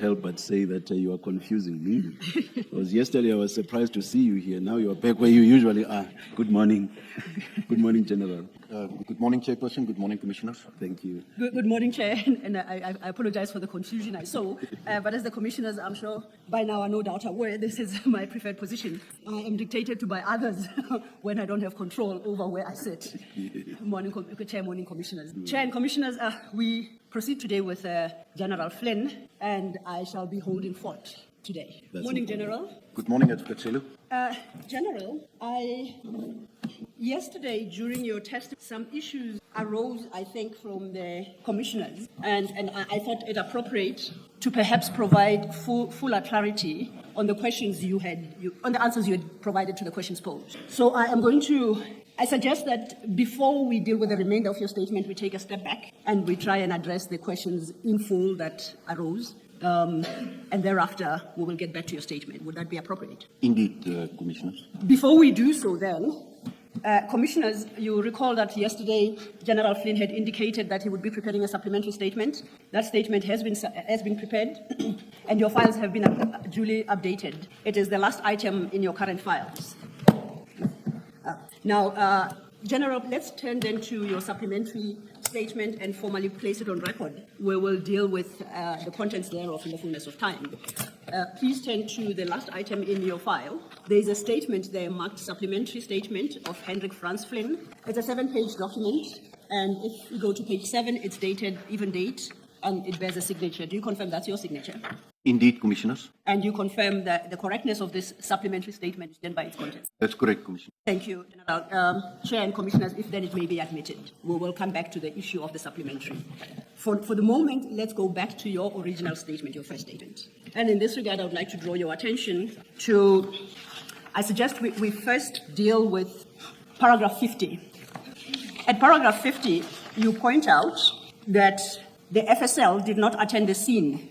help but say that you are confusing me. Because yesterday I was surprised to see you here. Now you are back where you usually are. Good morning. Good morning, General. Good morning, Chairperson. Good morning, Commissioners. Thank you. Good morning, Chair. And I apologize for the confusion I saw. But as the Commissioners, I'm sure by now are no doubt aware, this is my preferred position. I am dictated to by others when I don't have control over where I sit. Morning, Chair, morning, Commissioners. Chair and Commissioners, we proceed today with General Flynn, and I shall be holding fort today. Morning, General. Good morning, Mbuyiseli. General, yesterday during your testimony, some issues arose, I think, from the commissioners, and I thought it appropriate to perhaps provide fuller clarity on the questions on the answers you had provided to the questions posed. So I suggest that before we deal with the remainder of your statement, we take a step back and we try and address the questions in full that arose. And thereafter, we will get back to your statement. Would that be appropriate? Indeed, Commissioners. Before we do so then, Commissioners, you recall that yesterday General Flynn had indicated that he would be preparing a supplementary statement. That statement has been prepared, and your files have been duly updated. It is the last item in your current files. Now, General, let's turn then to your supplementary statement and formally place it on record. We will deal with the contents thereof in the fullness of time. Please turn to the last item in your file. There is a statement there marked supplementary statement of Hendrik Flynn. It's a 7-page document, and if you go to page 7, it's dated even date, and it bears a signature. Do you confirm that's your signature? Indeed, Commissioners. And you confirm that the correctness of this supplementary statement is done by its content? That's correct, Commissioner. Thank you, General. Chair and Commissioners, if then it may be admitted, we will come back to the issue of the supplementary. For the moment, let's go back to your original statement, your first statement. And in this regard, I would like to draw your attention to, I suggest we first deal with paragraph 50. At paragraph 50, you point out that the FSL did not attend the scene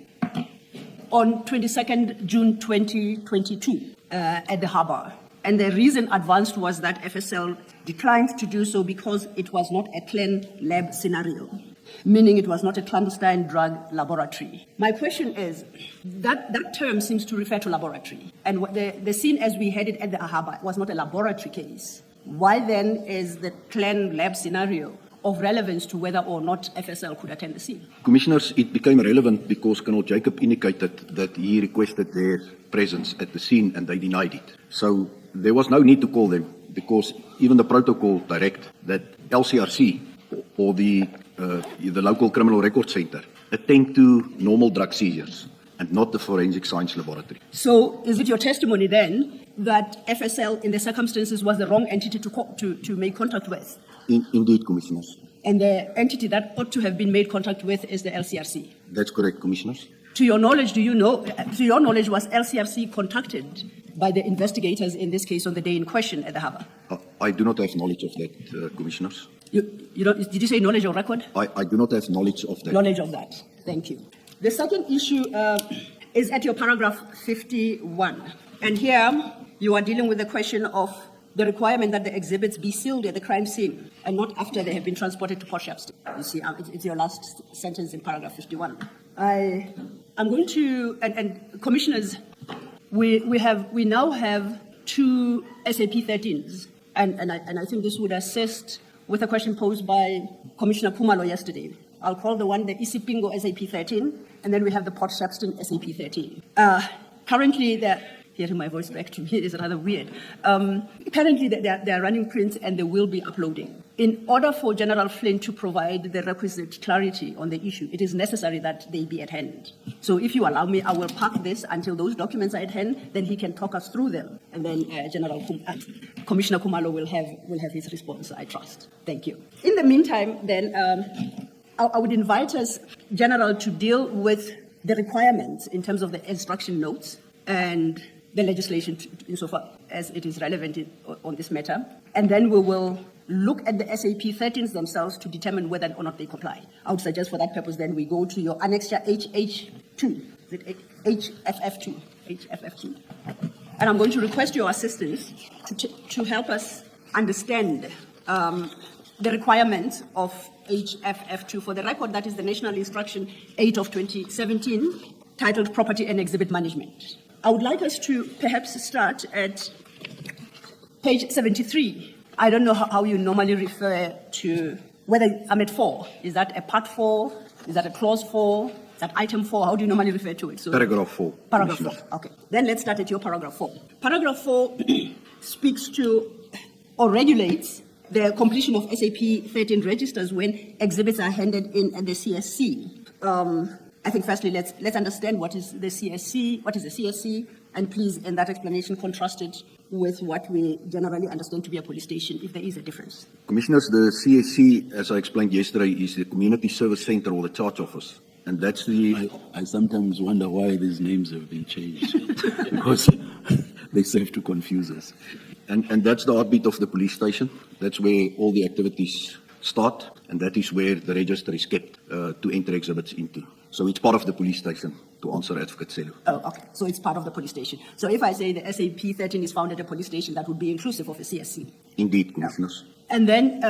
on 22nd June 2022 at the harbour. And the reason advanced was that FSL declined to do so because it was not a clean lab scenario, meaning it was not a clandestine drug laboratory. My question is, that term seems to refer to laboratory. And the scene as we had it at the harbour was not a laboratory case. Why then is the clean lab scenario of relevance to whether or not FSL could attend the scene? Commissioners, it became relevant because Colonel Jacob indicated that he requested their presence at the scene and they denied it. So there was no need to call them because even the protocol direct that LCRC or the local criminal record center attend to normal drug seizures and not the forensic science laboratory. So is it your testimony then that FSL in the circumstances was the wrong entity to make contact with? Indeed, Commissioners. And the entity that ought to have been made contact with is the LCRC? That's correct, Commissioners. To your knowledge, was LCRC contacted by the investigators in this case on the day in question at the harbour? I do not have knowledge of that, Commissioners. Did you say knowledge or record? I do not have knowledge of that. Knowledge of that. Thank you. The second issue is at your paragraph 51. And here you are dealing with the question of the requirement that the exhibits be sealed at the crime scene and not after they have been transported to Port Shepstone. You see, it's your last sentence in paragraph 51. I'm going to, and Commissioners, we now have 2 SAP-13s, and I think this would assist with a question posed by Commissioner Khumalo yesterday. I'll call the one the Isipingo SAP-13, and then we have the Port Shepstone SAP-13. Currently, hearing my voice back to me is rather weird. Currently, they are running prints and they will be uploading. In order for General Flynn to provide the requisite clarity on the issue, it is necessary that they be at hand. So if you allow me, I will park this until those documents are at hand, then he can talk us through them. And then Commissioner Khumalo will have his response, I trust. Thank you. In the meantime, then, I would invite us, General, to deal with the requirements in terms of the instruction notes and the legislation insofar as it is relevant on this matter. And then we will look at the SAP-13s themselves to determine whether or not they comply. I would suggest for that purpose then we go to your annexure HH2, HFF2. And I'm going to request your assistance to help us understand the requirements of HFF2. For the record, that is the National Instruction 8 of 2017, titled Property and Exhibit Management. I would like us to perhaps start at page 73. I don't know how you normally refer to, whether I'm at 4. Is that a part 4? Is that a clause 4? Is that item 4? How do you normally refer to it? So, Paragraph 4. paragraph 4. Commissioner. Okay. Then let's start at your paragraph 4. Paragraph 4 speaks to or regulates the completion of SAP 13 registers when exhibits are handed in at the CSC. I think firstly, let's understand what is the CSC, and please, in that explanation, contrast it with what we generally understand to be a police station, if there is a difference. Commissioners, the CSC, as I explained yesterday, is the Community Service Center or the Charge Office. And that's the... I sometimes wonder why these names have been changed because they serve to confuse us. And that's the heartbeat of the police station. That's where all the activities start, and that is where the register is kept to enter exhibits into. So it's part of the police station, to answer Advocate Selu. Oh, okay. So it's part of the police station. So if I say the SAP 13 is found at a police station, that would be inclusive of a CSC. Indeed, Commissioners. And then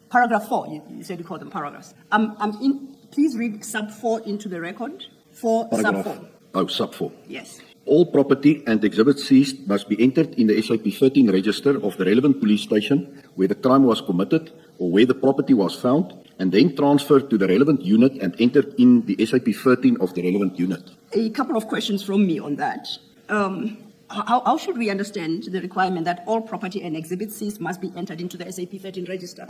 paragraph 4, you said you call them paragraphs. Please read sub 4 into the record. Sub 4. Oh, sub 4. Yes. All property and exhibits seized must be entered in the SAP 13 register of the relevant police station where the crime was committed or where the property was found, and then transferred to the relevant unit and entered in the SAP 13 of the relevant unit. A couple of questions from me on that. How should we understand the requirement that all property and exhibits seized must be entered into the SAP 13 register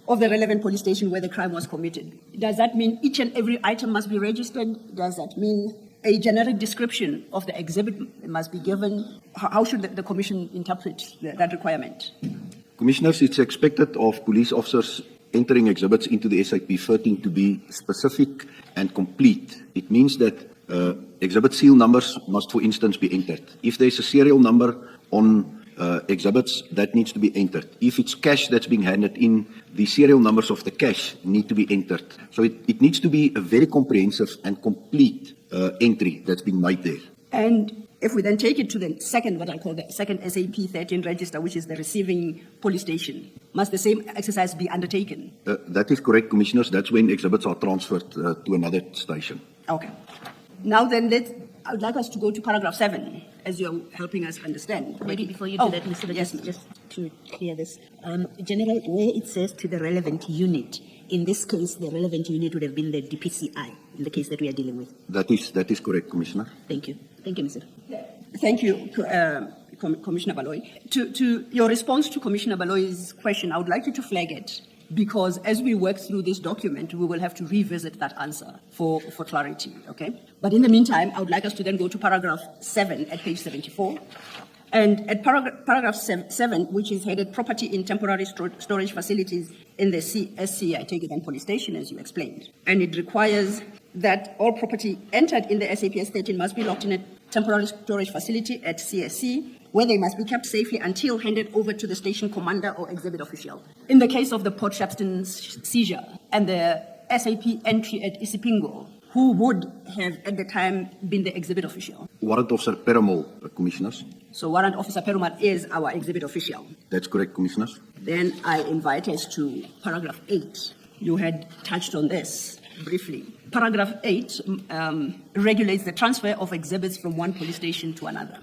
of the relevant police station where the crime was committed? Does that mean each and every item must be registered? Does that mean a generic description of the exhibit must be given? How should the Commission interpret that requirement? Commissioners, it's expected of police officers entering exhibits into the SAP 13 to be specific and complete. It means that exhibit seal numbers must, for instance, be entered. If there's a serial number on exhibits, that needs to be entered. If it's cash that's being handed in, the serial numbers of the cash need to be entered. So it needs to be a very comprehensive and complete entry that's being made there. And if we then take it to the second, what I call the second SAP 13 register, which is the receiving police station, must the same exercise be undertaken? That is correct, Commissioners. That's when exhibits are transferred to another station. Okay. Now then, I would like us to go to paragraph 7, as you're helping us understand. Maybe before you do that, Mr. Yes, just to clear this. General, where it says to the relevant unit, in this case, the relevant unit would have been the DPCI, in the case that we are dealing with. That is correct, Commissioner. Thank you. Thank you, Mr. Thank you, Commissioner Baloy. To your response to Commissioner Baloy's question, I would like you to flag it, because as we work through this document, we will have to revisit that answer for clarity, okay? But in the meantime, I would like us to then go to paragraph 7 at page 74. And at paragraph 7, which is headed Property in Temporary Storage Facilities in the CSC, I take it, and police station, as you explained. And it requires that all property entered in the SAPS 13 must be locked in a temporary storage facility at CSC, where they must be kept safely until handed over to the station commander or exhibit official. In the case of the Port Shepstone seizure and the SAP entry at Isipingo, who would have at the time been the exhibit official? Warrant Officer Perumal, Commissioners. So Warrant Officer Perumal is our exhibit official. That's correct, Commissioners. Then I invite us to paragraph 8. You had touched on this briefly. Paragraph 8 regulates the transfer of exhibits from one police station to another.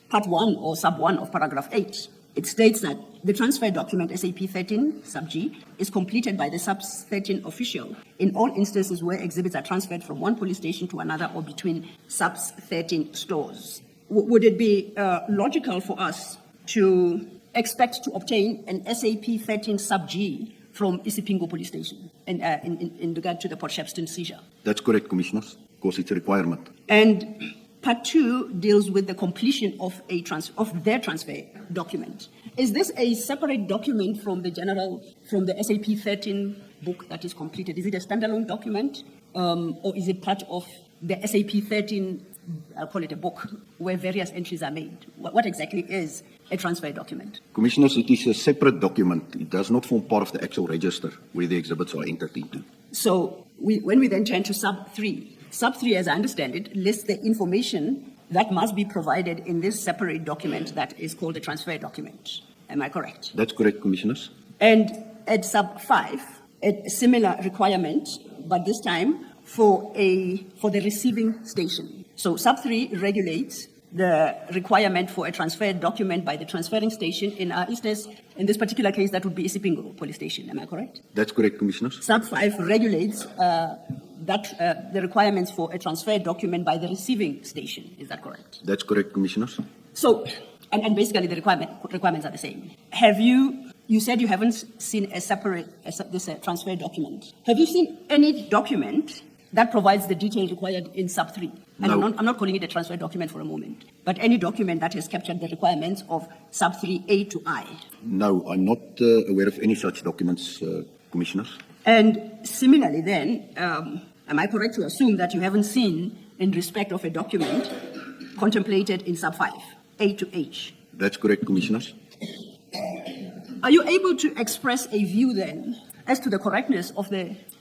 Part 1 or sub 1 of paragraph 8, it states that the transfer document SAP 13 sub G is completed by the sub 13 official in all instances where exhibits are transferred from one police station to another or between sub 13 stores. Would it be logical for us to expect to obtain an SAP 13 sub G from Isipingo police station in regard to the Port Shepstone seizure? That's correct, Commissioners. Of course, it's a requirement. And part 2 deals with the completion of their transfer document. Is this a separate document from the SAP 13 book that is completed? Is it a standalone document, or is it part of the SAP 13, I'll call it a book, where various entries are made? What exactly is a transfer document? Commissioners, it is a separate document. It does not form part of the actual register where the exhibits are entered into. So when we then turn to sub 3, sub 3, as I understand it, lists the information that must be provided in this separate document that is called a transfer document. Am I correct? That's correct, Commissioners. And at sub 5, a similar requirement, but this time for the receiving station. So sub 3 regulates the requirement for a transferred document by the transferring station. In our instance, in this particular case, that would be Isipingo police station. Am I correct? That's correct, Commissioners. Sub 5 regulates the requirements for a transferred document by the receiving station. Is that correct? That's correct, Commissioners. So, and basically the requirements are the same. You said you haven't seen this transfer document. Have you seen any document that provides the detail required in sub 3? And No. I'm not calling it a transfer document for a moment, but any document that has captured the requirements of sub 3A to I. No, I'm not aware of any such documents, Commissioners. And similarly then, am I correct to assume that you haven't seen in respect of a document contemplated in sub 5, A to H? That's correct, Commissioners. Are you able to express a view then as to the correctness of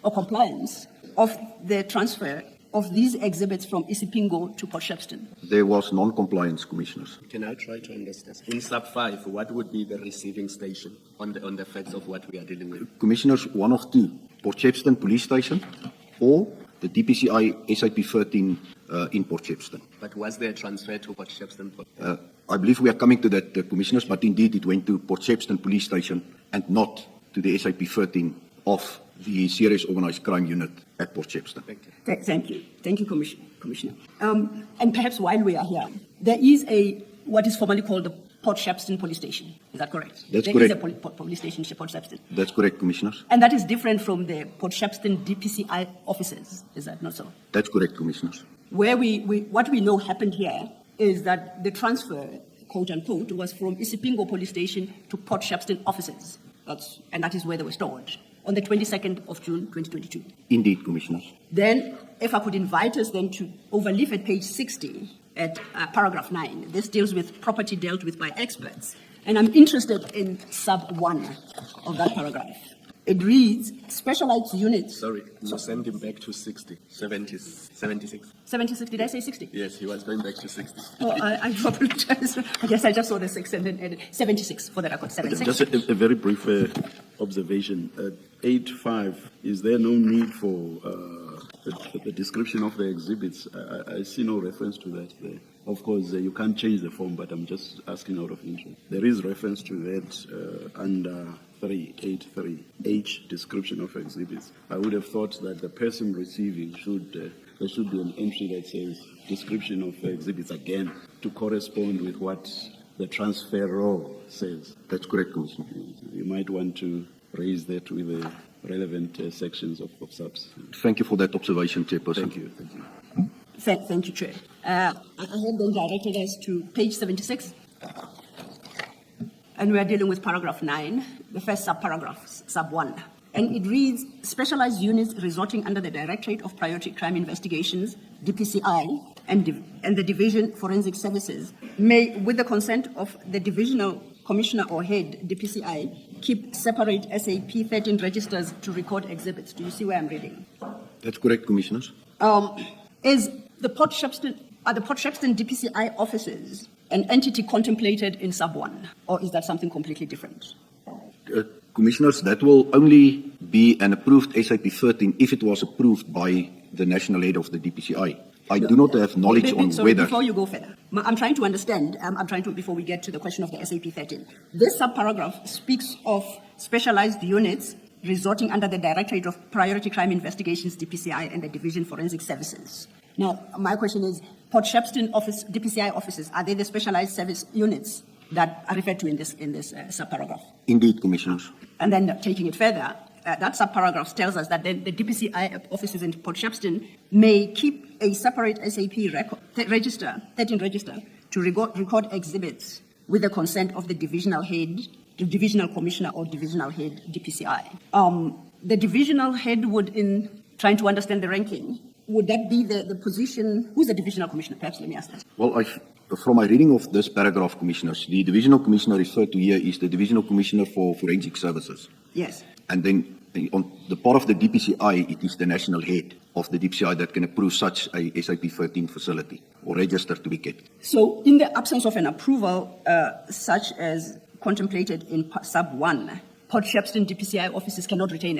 or compliance of the transfer of these exhibits from Isipingo to Port Shepstone? There was non-compliance, Commissioners. Can I try to understand? In sub 5, what would be the receiving station on the facts of what we are dealing with? Commissioners, one of two, Port Shepstone Police Station or the DPCI SIP 13 in Port Shepstone. But was there a transfer to Port Shepstone? I believe we are coming to that, Commissioners, but indeed it went to Port Shepstone Police Station and not to the SIP 13 of the Serious Organised Crime Unit at Port Shepstone. Thank you. Thank you, Commissioner. And perhaps while we are here, there is what is formally called the Port Shepstone Police Station. Is that correct? That's there correct. There is a police station in Port Shepstone. That's correct, Commissioners. And that is different from the Port Shepstone DPCI offices. Is that not so? That's correct, Commissioners. Where what we know happened here is that the transfer, quote unquote, was from Isipingo police station to Port Shepstone offices. And that is where they were stored on the 22nd of June, 2022. Indeed, Commissioners. Then, if I could invite us then to overleaf at page 60 at paragraph 9. This deals with property dealt with by experts. And I'm interested in sub 1 of that paragraph. It reads, specialized units. Sorry, you send him back to 60, 70, 76. 76, did I say 60? Yes, he was going back to 60. Oh, I apologize. I guess I just saw the 6 and then added 76 for the record. 76. Just a very brief observation. 8.5, is there no need for the description of the exhibits? I see no reference to that there. Of course, you can't change the form, but I'm just asking out of interest. There is reference to that under 383, H, description of exhibits. I would have thought that the person receiving there should be an entry that says description of exhibits again to correspond with what the transferor says. That's correct, Commissioner. You might want to raise that with the relevant sections of SUBS. Thank you for that observation, Chairperson. Thank you. Thank you. Thank you, Chair. I have then directed us to page 76. And we are dealing with paragraph 9, the first subparagraph, sub 1. And it reads, specialized units resorting under the Directorate of Priority Crime Investigations, DPCI, and the Division Forensic Services may, with the consent of the Divisional Commissioner or Head, DPCI, keep separate SAP 13 registers to record exhibits. Do you see where I'm reading? That's correct, Commissioners. Is the Port Shepstone DPCI offices an entity contemplated in sub 1, or is that something completely different? Commissioners, that will only be an approved SIP 13 if it was approved by the national head of the DPCI. I do not have knowledge on Sorry, whether... before you go further, I'm trying to understand, before we get to the question of the SAP 13. This subparagraph speaks of specialized units resorting under the Directorate of Priority Crime Investigations, DPCI, and the Division Forensic Services. Now, my question is, Port Shepstone office, DPCI offices, are they the specialized service units that are referred to in this subparagraph? Indeed, Commissioners. And then taking it further, that subparagraph tells us that then the DPCI offices in Port Shepstone may keep a separate SAP 13 register to record exhibits with the consent of the divisional head, the divisional commissioner or divisional head DPCI. The divisional head would, in trying to understand the ranking, would that be the position? Who's the divisional commissioner? Perhaps let me ask that. Well, from my reading of this paragraph, Commissioners, the divisional commissioner referred to here is the divisional commissioner for forensic services. Yes. And then on the part of the DPCI, it is the national head of the DPCI that can approve such a SIP 13 facility or register to be kept. So in the absence of an approval such as contemplated in sub 1, Port Shepstone DPCI offices cannot retain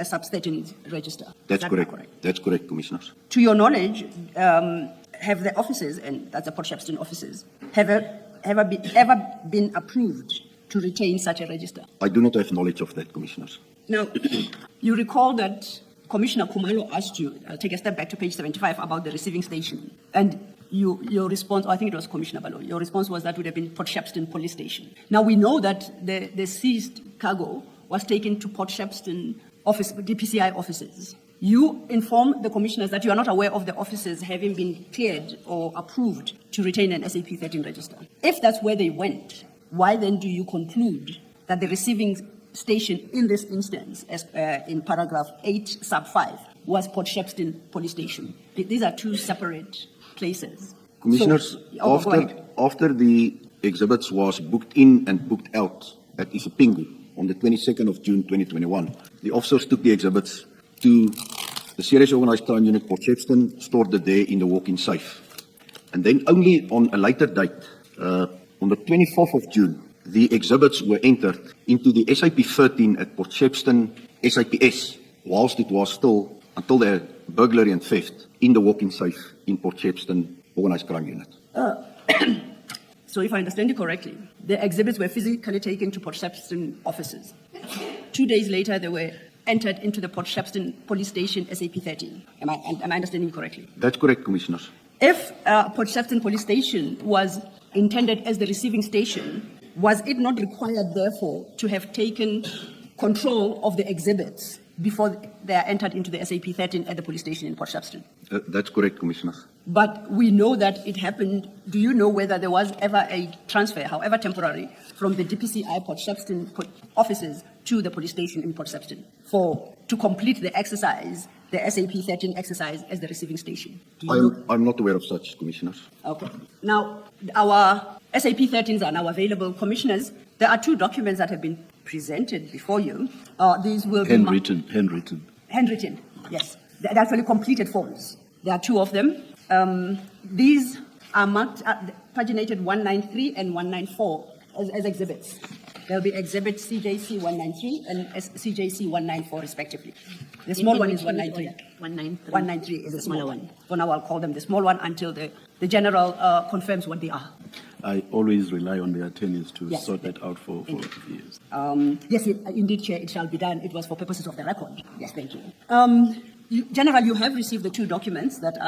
a sub-13 register. That's Is that correct. correct? That's correct, Commissioners. To your knowledge, have the offices, and that's the Port Shepstone offices, ever been approved to retain such a register? I do not have knowledge of that, Commissioners. Now, you recall that Commissioner Khumalo asked you, I'll take a step back to page 75, about the receiving station. And your response, or I think it was Commissioner Balo, your response was that would have been Port Shepstone Police Station. Now, we know that the seized cargo was taken to Port Shepstone office, DPCI offices. You inform the commissioners that you are not aware of the offices having been cleared or approved to retain an SAP 13 register. If that's where they went, why then do you conclude that the receiving station in this instance, as in paragraph 8 sub 5, was Port Shepstone Police Station? These are two separate places. Commissioners, So, go ahead. after the exhibits was booked in and booked out at Isipingo on the 22nd of June 2021, the officers took the exhibits to the Serious Organised Crime Unit Port Shepstone, stored it there in the walk-in safe. And then only on a later date, on the 24th of June, the exhibits were entered into the SAP 13 at Port Shepstone SAPS, whilst it was still, until the burglary and theft, in the walk-in safe in Port Shepstone Organised Crime Unit. So if I understand you correctly, the exhibits were physically taken to Port Shepstone offices. 2 days later, they were entered into the Port Shepstone Police Station SAP 13. Am I understanding you correctly? That's correct, Commissioners. If Port Shepstone Police Station was intended as the receiving station, was it not required, therefore, to have taken control of the exhibits before they are entered into the SAP 13 at the police station in Port Shepstone? That's correct, Commissioners. But we know that it happened. Do you know whether there was ever a transfer, however temporary, from the DPCI Port Shepstone offices to the police station in Port Shepstone to complete the exercise, the SAP 13 exercise as the receiving station? Do you know? I'm not aware of such, Commissioners. Okay. Now, our SAP 13s are now available. Commissioners, there are two documents that have been presented before you. These will be handwritten, yes. They're actually completed forms. There are two of them. These are marked, paginated 193 and 194 as exhibits. There'll be exhibit CJC 193 and CJC 194 respectively. The small one is 193. 193 is the smaller one. For now, I'll call them the small one until the General confirms what they are. I always rely on the attorneys to Yes. sort that out for years. Yes, indeed, Chair, it shall be done. It was for purposes of the record. Yes, thank you. General, you have received the two documents that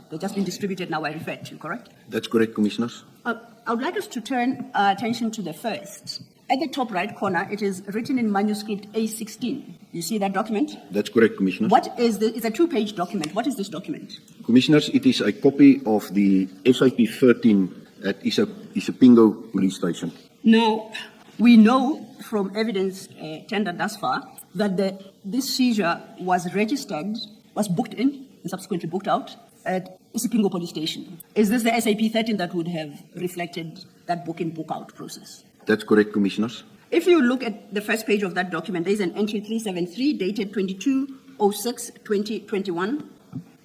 they've just been distributed now, I referred to, correct? That's correct, Commissioners. I would like us to turn our attention to the first. At the top right corner, it is written in manuscript A16. You see that document? That's correct, Commissioners. What is this? It's a two-page document. What is this document? Commissioners, it is a copy of the SIP 13 at Isipingo Police Station. Now, we know from evidence tendered thus far that this seizure was registered, was booked in, and subsequently booked out at Isipingo Police Station. Is this the SAP 13 that would have reflected that book-in, book-out process? That's correct, Commissioners. If you look at the first page of that document, there is an entry 373 dated 22/06/2021,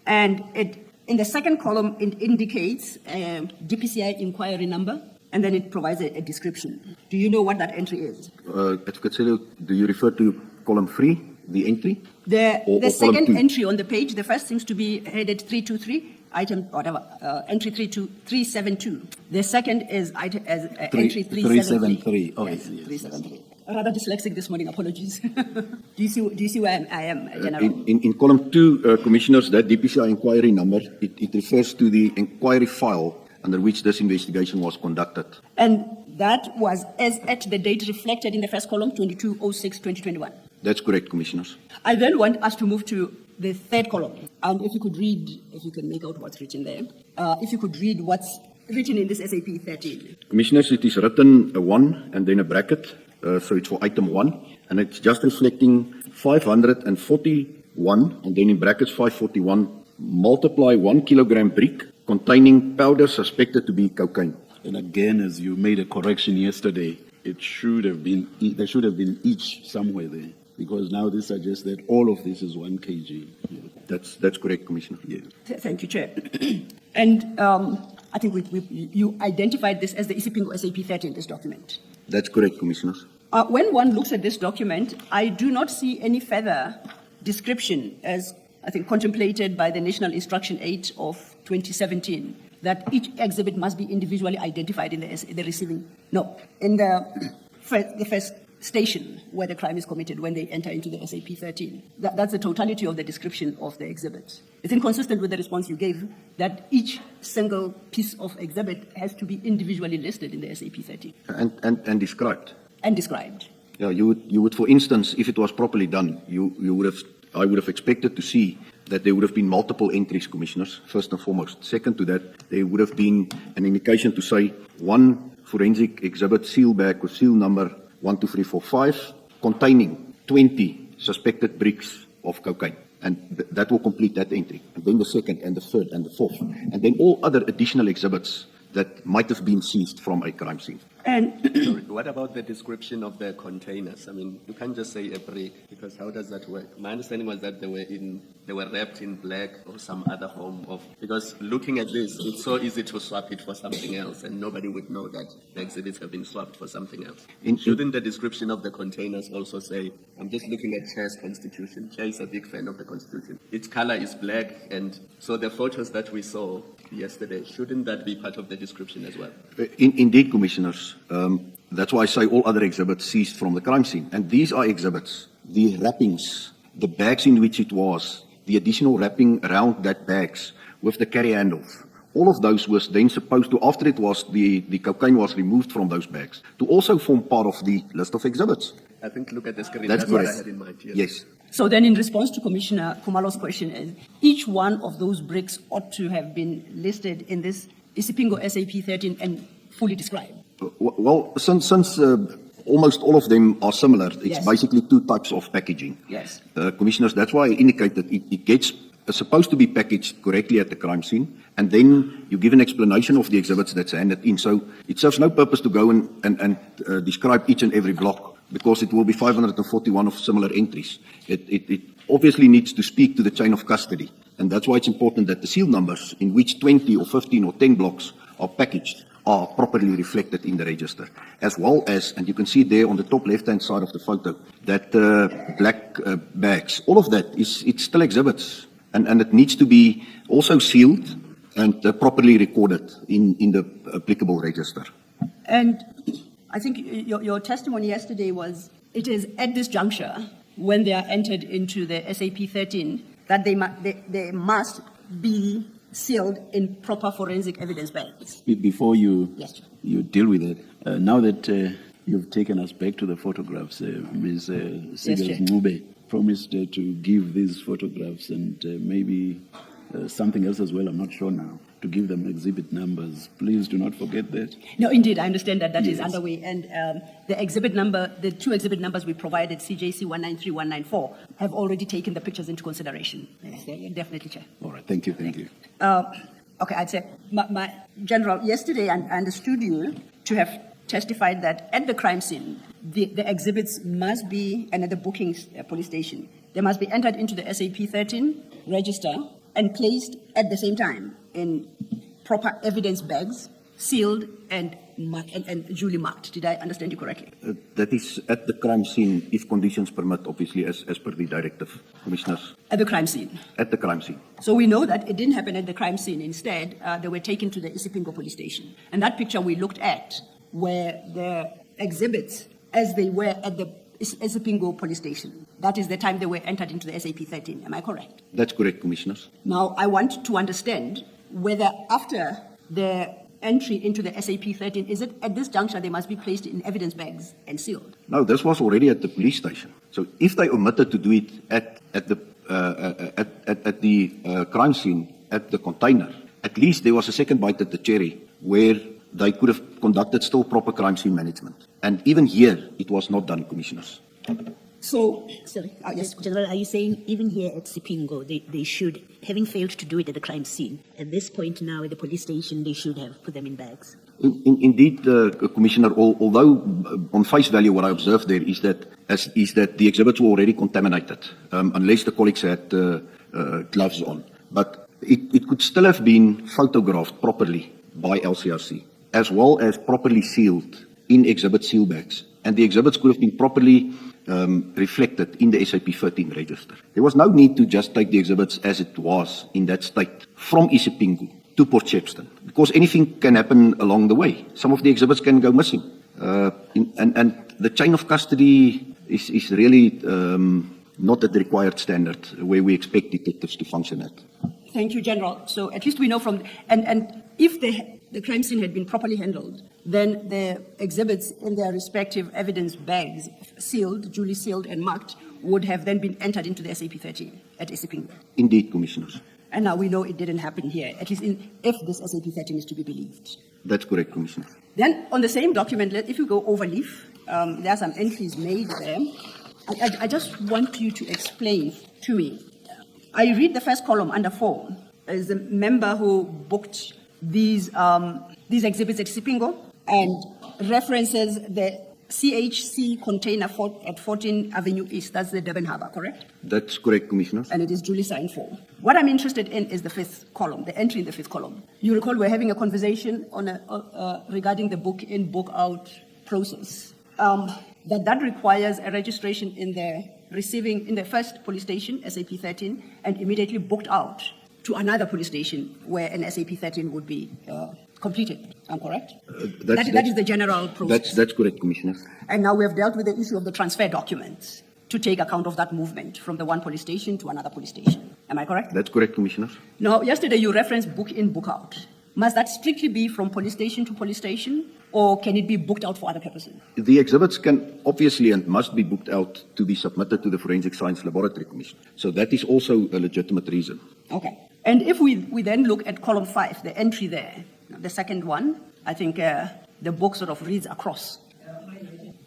and in the second column it indicates DPCI inquiry number, and then it provides a description. Do you know what that entry is? Advocate Celo, do you refer to column 3, the entry? The Or second column 2? entry on the page, the first seems to be headed 323, item, whatever, entry 372. The second is entry 373. 373. Oh, yes, yes. 373. Rather dyslexic this morning, apologies. Do you see where I am, General? In column 2, Commissioners, that DPCI inquiry number, it refers to the inquiry file under which this investigation was conducted. And that was as at the date reflected in the first column, 22/06/2021. That's correct, Commissioners. I then want us to move to the third column. And if you could make out what's written there, if you could read what's written in this SAP 13. Commissioners, it is written a 1 and then a bracket, so it's for item 1, and it's just reflecting 541, and then in brackets 541, multiply 1 kilogram brick containing powder suspected to be cocaine. And again, as you made a correction yesterday, there should have been each somewhere there, because now this suggests that all of this is 1 kg. Yeah. That's correct, Commissioner. Yeah. Thank you, Chair. And I think you identified this as the Isipingo SAP 13, this document. That's correct, Commissioners. When one looks at this document, I do not see any further description as, I think, contemplated by the National Instruction 8 of 2017, that each exhibit must be individually identified in the receiving? No. In the first station where the crime is committed when they enter into the SAP 13. That's the totality of the description of the exhibit. It's inconsistent with the response you gave that each single piece of exhibit has to be individually listed in the SAP 13. And described. And described. Yeah, you would, for instance, if it was properly done, I would have expected to see that there would have been multiple entries, Commissioners, first and foremost. Second to that, there would have been an indication to say one forensic exhibit seal bag with seal number 12345 containing 20 suspected bricks of cocaine. And that will complete that entry. And then the second and the third and the fourth. And then all other additional exhibits that might have been seized from a crime scene. And Sorry, what about the description of the containers? I mean, you can't just say a brick, because how does that work? My understanding was that they were wrapped in black or some other form of, because looking at this, it's so easy to swap it for something else, and nobody would know that the exhibits have been swapped for something else. Shouldn't the description of the containers also say, I'm just looking at Chair's Constitution. Chair is a big fan of the Constitution. Its color is black, and so the photos that we saw yesterday, shouldn't that be part of the description as well? Indeed, Commissioners. That's why I say all other exhibits seized from the crime scene. And these are exhibits, the wrappings, the bags in which it was, the additional wrapping around that bags with the carry handles. All of those was then supposed to, after it was, the cocaine was removed from those bags, to also form part of the list of exhibits. I think look at the screen. That's what I correct. had in mind. Yes. so then in response to Commissioner Kumalo's question, is each one of those bricks ought to have been listed in this Isipingo SAP 13 and fully described? Well, since almost all of them are similar, it's Yes. basically two types of packaging. Yes. Commissioners, that's why I indicated it gets supposed to be packaged correctly at the crime scene, and then you give an explanation of the exhibits that's handed in. So it serves no purpose to go and describe each and every block, because it will be 541 of similar entries. It obviously needs to speak to the chain of custody, and that's why it's important that the seal numbers in which 20 or 15 or 10 blocks are packaged are properly reflected in the register, as well as, and you can see there on the top left-hand side of the photo, that black bags, all of that it's still exhibits, and it needs to be also sealed and properly recorded in the applicable register. And I think your testimony yesterday was, it is at this juncture, when they are entered into the SAP 13, that they must be sealed in proper forensic evidence bags. Before you Yes. you deal with it, now that you've taken us back to the photographs, Ms. Serious Chair. Ngube promised to give these photographs and maybe something else as well, I'm not sure now, to give them exhibit numbers. Please do not forget that. No, indeed, I understand that is Yes. underway. And the exhibit number, the two exhibit numbers we provided, CJC 193, 194, have already taken the pictures into consideration. Yes, definitely, Chair. All right, thank you. Okay, I'd say, my General, yesterday I understood you to have testified that at the crime scene, the exhibits must be, and at the bookings police station, they must be entered into the SAP 13 register and placed at the same time in proper evidence bags, sealed and duly marked. Did I understand you correctly? That is at the crime scene, if conditions permit, obviously, as per the directive, Commissioners, At the crime scene. at the crime scene. So we know that it didn't happen at the crime scene. Instead, they were taken to the Isipingo police station. And that picture we looked at were the exhibits as they were at the Isipingo police station. That is the time they were entered into the SAP 13. Am I correct? That's correct, Commissioners. Now, I want to understand whether after the entry into the SAP 13, is it at this juncture they must be placed in evidence bags and sealed? No, this was already at the police station. So if they omitted to do it at the crime scene, at the container, at least there was a second bite at the cherry where they could have conducted still proper crime scene management. And even here, it was not done, Commissioners. So, Sorry, yes. General, are you saying even here at Sipingo, they should, having failed to do it at the crime scene, at this point now at the police station, they should have put them in bags? Indeed, Commissioner, although on face value what I observed there is that the exhibits were already contaminated, unless the colleagues had gloves on. But it could still have been photographed properly by LCRC, as well as properly sealed in exhibit seal bags. And the exhibits could have been properly reflected in the SAP 13 register. There was no need to just take the exhibits as it was in that state from Isipingo to Port Shepstone, because anything can happen along the way. Some of the exhibits can go missing. And the chain of custody is really not at the required standard where we expect detectives to function at. Thank you, General. So at least we know from, and if the crime scene had been properly handled, then the exhibits in their respective evidence bags, sealed, duly sealed and marked, would have then been entered into the SAP 13 at Isipingo. Indeed, Commissioners. And now we know it didn't happen here, at least if this SAP 13 is to be believed. That's correct, Commissioner. Then on the same document, if you go overleaf, there are some entries made there. I just want you to explain to me. I read the first column under 4 as a member who booked these exhibits at Isipingo and references the CHC container at 14 Avenue East. That's the Durban Harbour, correct? That's correct, Commissioner. And it is duly signed for. What I'm interested in is the 5th column, the entry in the 5th column. You recall we're having a conversation on regarding the book in, book out process. That requires a registration in the first police station, SAP 13, and immediately booked out to another police station where an SAP 13 would be completed. I'm correct? That is the general process. That's correct, Commissioner. And now we have dealt with the issue of the transfer documents to take account of that movement from the one police station to another police station. Am I correct? That's correct, Commissioner. Now, yesterday you referenced book in, book out. Must that strictly be from police station to police station, or can it be booked out for other purposes? The exhibits can obviously and must be booked out to be submitted to the Forensic Science Laboratory Commission. So that is also a legitimate reason. Okay. And if we then look at column 5, the entry there, the second one, I think the book sort of reads across,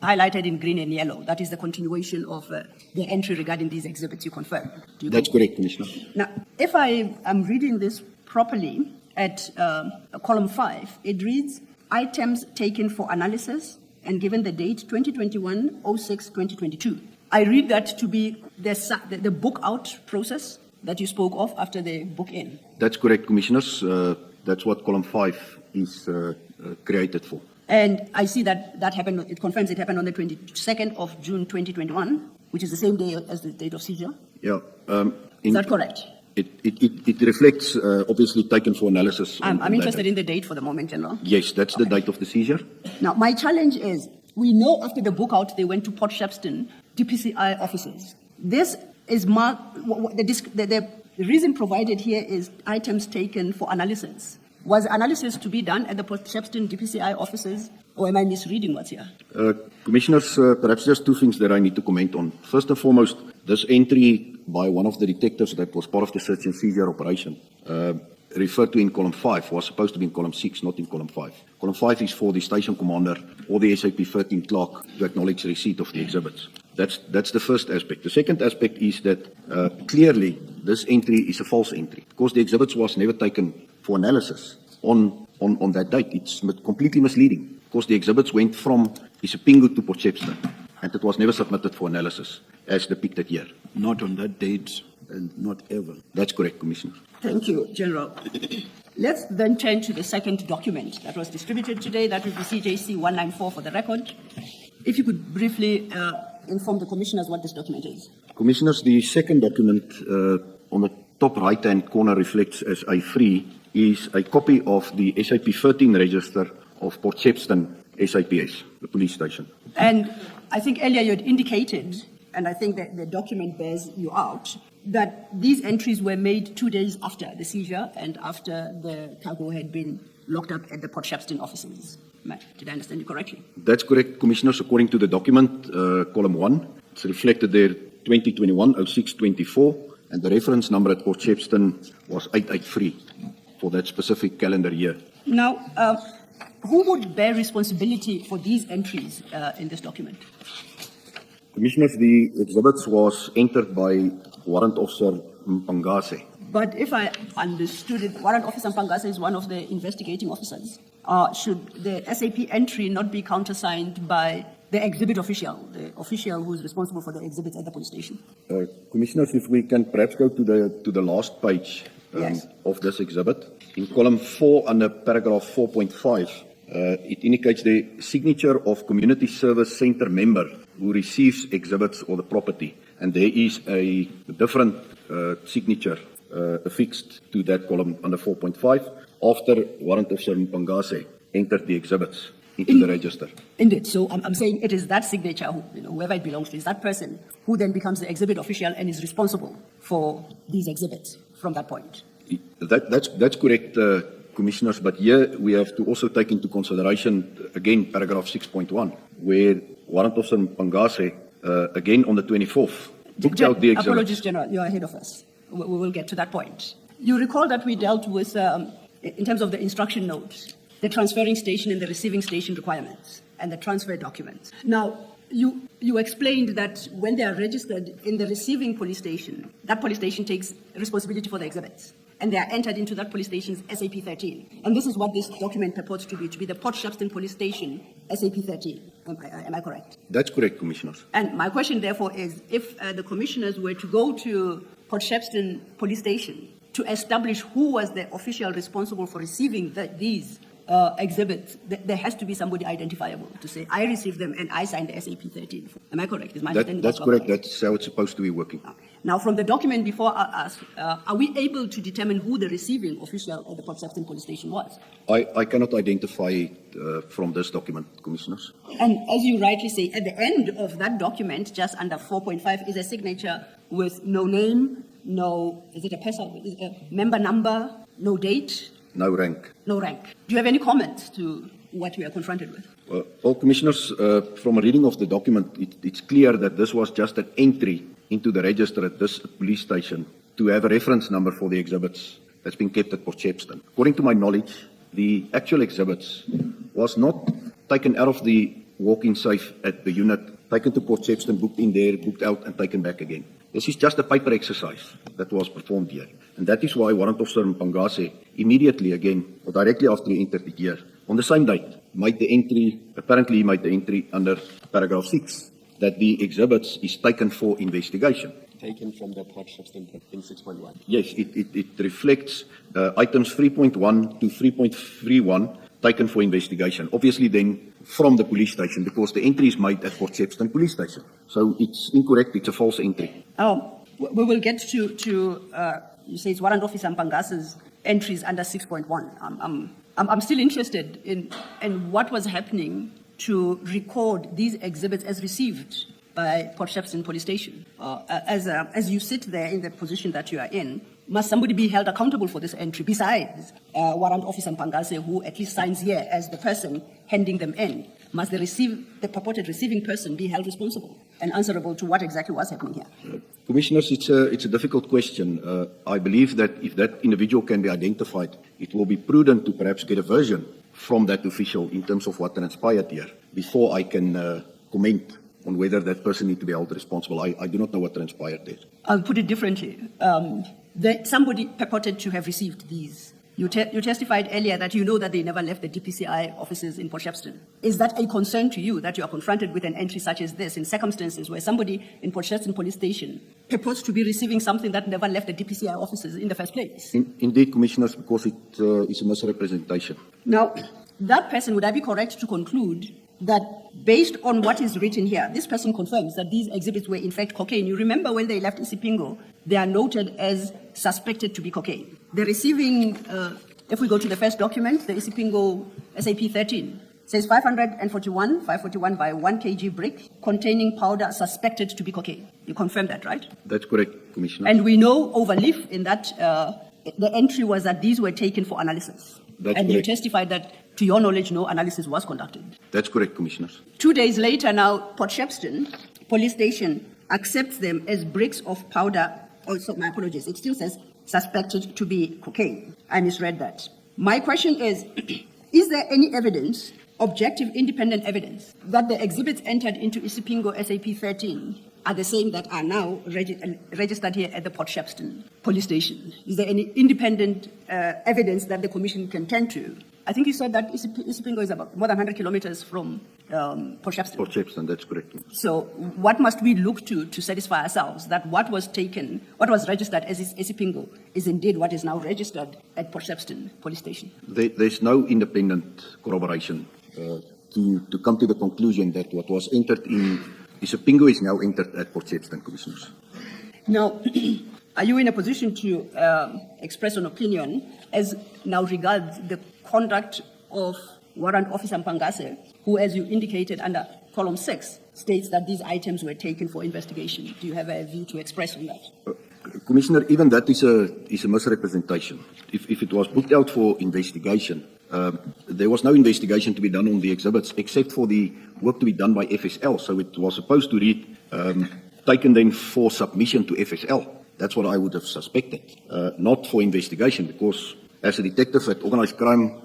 highlighted in green and yellow. That is the continuation of the entry regarding these exhibits you confirmed. That's correct, Commissioner. Now, if I am reading this properly at column 5, it reads, items taken for analysis and given the date 2021-06-2022. I read that to be the book out process that you spoke of after the book in. That's correct, Commissioners. That's what column 5 is created for. And I see that happened, it confirms it happened on the 22nd of June 2021, which is the same day as the date of seizure. Yeah. Is that correct? It reflects, obviously, taken for analysis. I'm interested in the date for the moment, General. Yes, that's the date of the seizure. Now, my challenge is, we know after the book out, they went to Port Shepstone, DPCI offices. This is marked, the reason provided here is items taken for analysis. Was analysis to be done at the Port Shepstone DPCI offices, or am I misreading what's here? Commissioners, perhaps there's 2 things that I need to comment on. First and foremost, this entry by one of the detectives that was part of the search and seizure operation, referred to in column 5, was supposed to be in column 6, not in column 5. Column 5 is for the station commander or the SAP 13 clerk to acknowledge receipt of the exhibits. That's the first aspect. The second aspect is that clearly this entry is a false entry because the exhibits was never taken for analysis on that date. It's completely misleading because the exhibits went from Isipingo to Port Shepstone and it was never submitted for analysis as depicted here. Not on that date and not ever. That's correct, Commissioner. Thank you, General. Let's then turn to the second document that was distributed today. That would be CJC 194 for the record. If you could briefly inform the commissioners what this document is. Commissioners, the second document on the top right-hand corner reflects as A3 is a copy of the SAP 13 register of Port Shepstone SAPS, the police station. And I think earlier you had indicated, and I think that the document bears you out, that these entries were made 2 days after the seizure and after the cargo had been locked up at the Port Shepstone offices. Did I understand you correctly? That's correct, Commissioners. According to the document, column 1, it's reflected there 2021-06-24, and the reference number at Port Shepstone was 883 for that specific calendar year. Now, who would bear responsibility for these entries in this document? Commissioners, the exhibits was entered by Warrant Officer Mbuyiseli. But if I understood it, Warrant Officer Mbuyiseli is one of the investigating officers. Should the SAP entry not be countersigned by the exhibit official, the official who is responsible for the exhibits at the police station? Commissioners, if we can perhaps go to the last page Yes. of this exhibit. In column 4 under paragraph 4.5, it indicates the signature of Community Service Centre member who receives exhibits or the property, and there is a different signature affixed to that column under 4.5 after Warrant Officer Mpangase entered the exhibits into the register. Indeed. So I'm saying it is that signature, whoever it belongs to, is that person who then becomes the exhibit official and is responsible for these exhibits from that point. That's correct, Commissioners, but here we have to also take into consideration, again, paragraph 6.1, where Warrant Officer Mpangase, again on the 24th, booked out the exhibits. Apologies, General, you're ahead of us. We will get to that point. You recall that we dealt with, in terms of the instruction notes, the transferring station and the receiving station requirements and the transfer documents. Now, you explained that when they are registered in the receiving police station, that police station takes responsibility for the exhibits, and they are entered into that police station's SAP 13. And this is what this document purports to be the Port Shepstone Police Station SAP 13. Am I correct? That's correct, Commissioners. And my question, therefore, is if the commissioners were to go to Port Shepstone Police Station to establish who was the official responsible for receiving these exhibits, there has to be somebody identifiable to say, I received them and I signed the SAP 13. Am I correct? Is my understanding That's correct. That's how it's supposed to be working. Okay. Now, from the document before us, are we able to determine who the receiving official at the Port Shepstone Police Station was? I cannot identify it from this document, Commissioners. And as you rightly say, at the end of that document, just under 4.5, is a signature with no name, no, is it a person, is it a member number, no date? No rank. No rank. Do you have any comments to what we are confronted with? Well, Commissioners, from a reading of the document, it's clear that this was just an entry into the register at this police station to have a reference number for the exhibits that's been kept at Port Shepstone. According to my knowledge, the actual exhibits was not taken out of the walk-in safe at the unit, taken to Port Shepstone, booked in there, booked out, and taken back again. This is just a paper exercise that was performed here. And that is why Warrant Officer Mpangase immediately again, or directly after he entered the year, on the same date, apparently he made the entry under paragraph 6, that the exhibits is taken for investigation. Taken from the Port Shepstone in 6.1. Yes, it reflects items 3.1 to 3.31 taken for investigation. Obviously then from the police station, because the entry is made at Port Shepstone Police Station. So it's incorrect, it's a false entry. We will get to you say it's Warrant Officer Mpangase's entries under 6.1. I'm still interested in what was happening to record these exhibits as received by Port Shepstone Police Station. As you sit there in the position that you are in, must somebody be held accountable for this entry besides Warrant Officer Mpangase, who at least signs here as the person handing them in? Must the purported receiving person be held responsible and answerable to what exactly was happening here? Commissioners, it's a difficult question. I believe that if that individual can be identified, it will be prudent to perhaps get a version from that official in terms of what transpired here before I can comment on whether that person needs to be held responsible. I do not know what transpired there. I'll put it differently. Somebody purported to have received these. You testified earlier that you know that they never left the DPCI offices in Port Shepstone. Is that a concern to you that you are confronted with an entry such as this in circumstances where somebody in Port Shepstone Police Station purports to be receiving something that never left the DPCI offices in the first place? Indeed, Commissioners, because it is a misrepresentation. Now, that person, would I be correct to conclude that based on what is written here, this person confirms that these exhibits were in fact cocaine? You remember when they left Isipingo, they are noted as suspected to be cocaine. The receiving, if we go to the first document, the Isipingo SAP 13, says 541 by 1 kg brick containing powder suspected to be cocaine. You confirm that, right? That's correct, Commissioner. And we know overleaf in that the entry was that these were taken for analysis. That's and correct. You testified that, to your knowledge, no analysis was conducted. That's correct, Commissioners. 2 days later now, Port Shepstone Police Station accepts them as bricks of powder. Also, my apologies, it still says suspected to be cocaine. I misread that. My question is there any evidence, objective independent evidence, that the exhibits entered into Isipingo SAP 13 are the same that are now registered here at the Port Shepstone Police Station? Is there any independent evidence that the Commission can turn to? I think you said that Isipingo is about more than 100 kilometers from Port Shepstone. Port Shepstone, that's correct. So what must we look to satisfy ourselves that what was registered as Isipingo is indeed what is now registered at Port Shepstone Police Station? There's no independent corroboration to come to the conclusion that what was entered in Isipingo is now entered at Port Shepstone, Commissioners. Now, are you in a position to express an opinion as now regards the conduct of Warrant Officer Mpangase, who, as you indicated under column 6, states that these items were taken for investigation? Do you have a view to express on that? Commissioner, even that is a misrepresentation. If it was booked out for investigation, there was no investigation to be done on the exhibits except for the work to be done by FSL. So it was supposed to read taken then for submission to FSL. That's what I would have suspected, not for investigation, because as a detective at organised crime,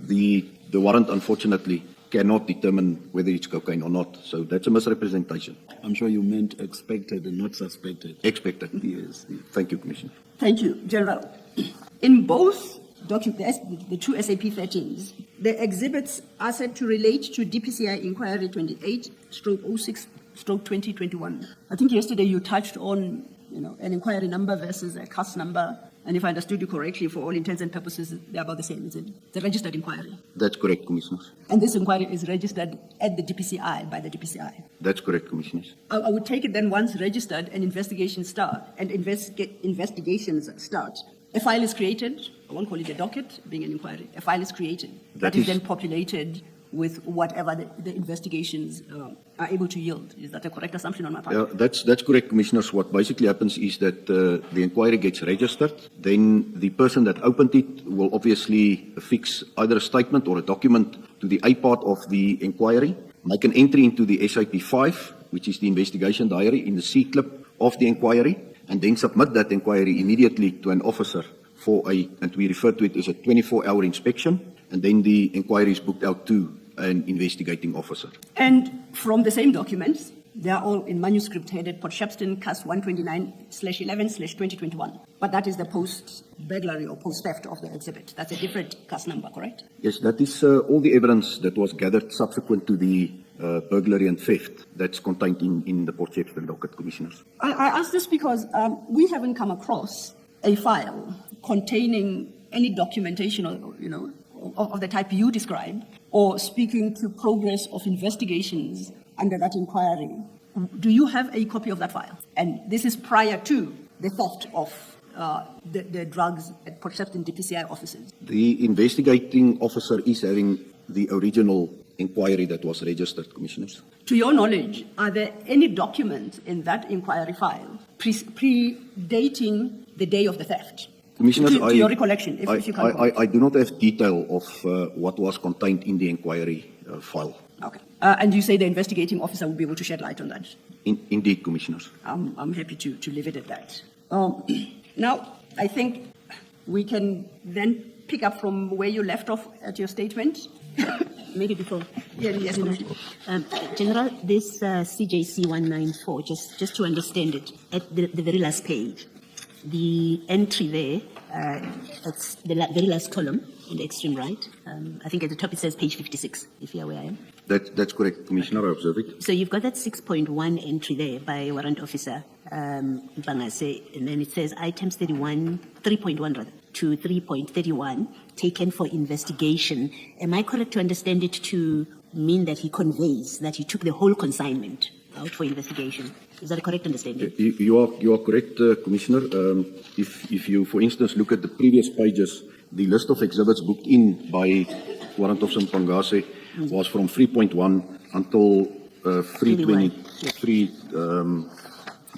the warrant unfortunately cannot determine whether it's cocaine or not. So that's a misrepresentation. I'm sure you meant expected and not suspected. Expected. Yes. Thank you, Commissioner. Thank you, General. In both documents, the two SAP 13s, the exhibits are said to relate to DPCI Inquiry 28/06/2021. I think yesterday you touched on, an inquiry number versus a case number. And if I understood you correctly, for all intents and purposes, they're about the same, is it? It's a registered inquiry. That's correct, Commissioners. And this inquiry is registered at the DPCI, by the DPCI. That's correct, Commissioners. I would take it then once registered and investigations start, a file is created. I won't call it a docket, being an inquiry. A file is created. That is then populated with whatever the investigations are able to yield. Is that a correct assumption on my part? That's correct, Commissioners. What basically happens is that the inquiry gets registered. Then the person that opened it will obviously affix either a statement or a document to the A part of the inquiry, make an entry into the SIP5, which is the investigation diary, in the C clip of the inquiry, and then submit that inquiry immediately to an officer and we refer to it as a 24-hour inspection, and then the inquiry is booked out to an investigating officer. And from the same documents, they are all in manuscript headed Port Shepstone, CAS 129/11/2021. But that is the post-burglary or post-theft of the exhibit. That's a different CAS number, correct? Yes, that is all the evidence that was gathered subsequent to the burglary and theft that's contained in the Port Shepstone docket, Commissioners. I ask this because we haven't come across a file containing any documentation of the type you described, or speaking to progress of investigations under that inquiry. Do you have a copy of that file? And this is prior to the theft of the drugs at Port Shepstone DPCI offices. The investigating officer is having the original inquiry that was registered, Commissioners. To your knowledge, are there any documents in that inquiry file predating the day of the theft? Commissioners, to your recollection, if you can. I do not have detail of what was contained in the inquiry file. Okay. And you say the investigating officer will be able to shed light on that? Indeed, Commissioners. I'm happy to leave it at that. Now, I think we can then pick up from where you left off at your statement. Maybe before. Yes, Commissioner. General, this CJC 194, just to understand it, at the very last page, the entry there, it's the very last column in the extreme right. I think at the top it says page 56, if you're aware I am. That's correct, Commissioner. I observe it. So you've got that 6.1 entry there by Warrant Officer Mbangase, and then it says items 3.1 rather, to 3.31 taken for investigation. Am I correct to understand it to mean that he conveys that he took the whole consignment out for investigation? Is that a correct understanding? You are correct, Commissioner. If you, for instance, look at the previous pages, the list of exhibits booked in by Warrant Officer Mpangase was from 3.1 until 323.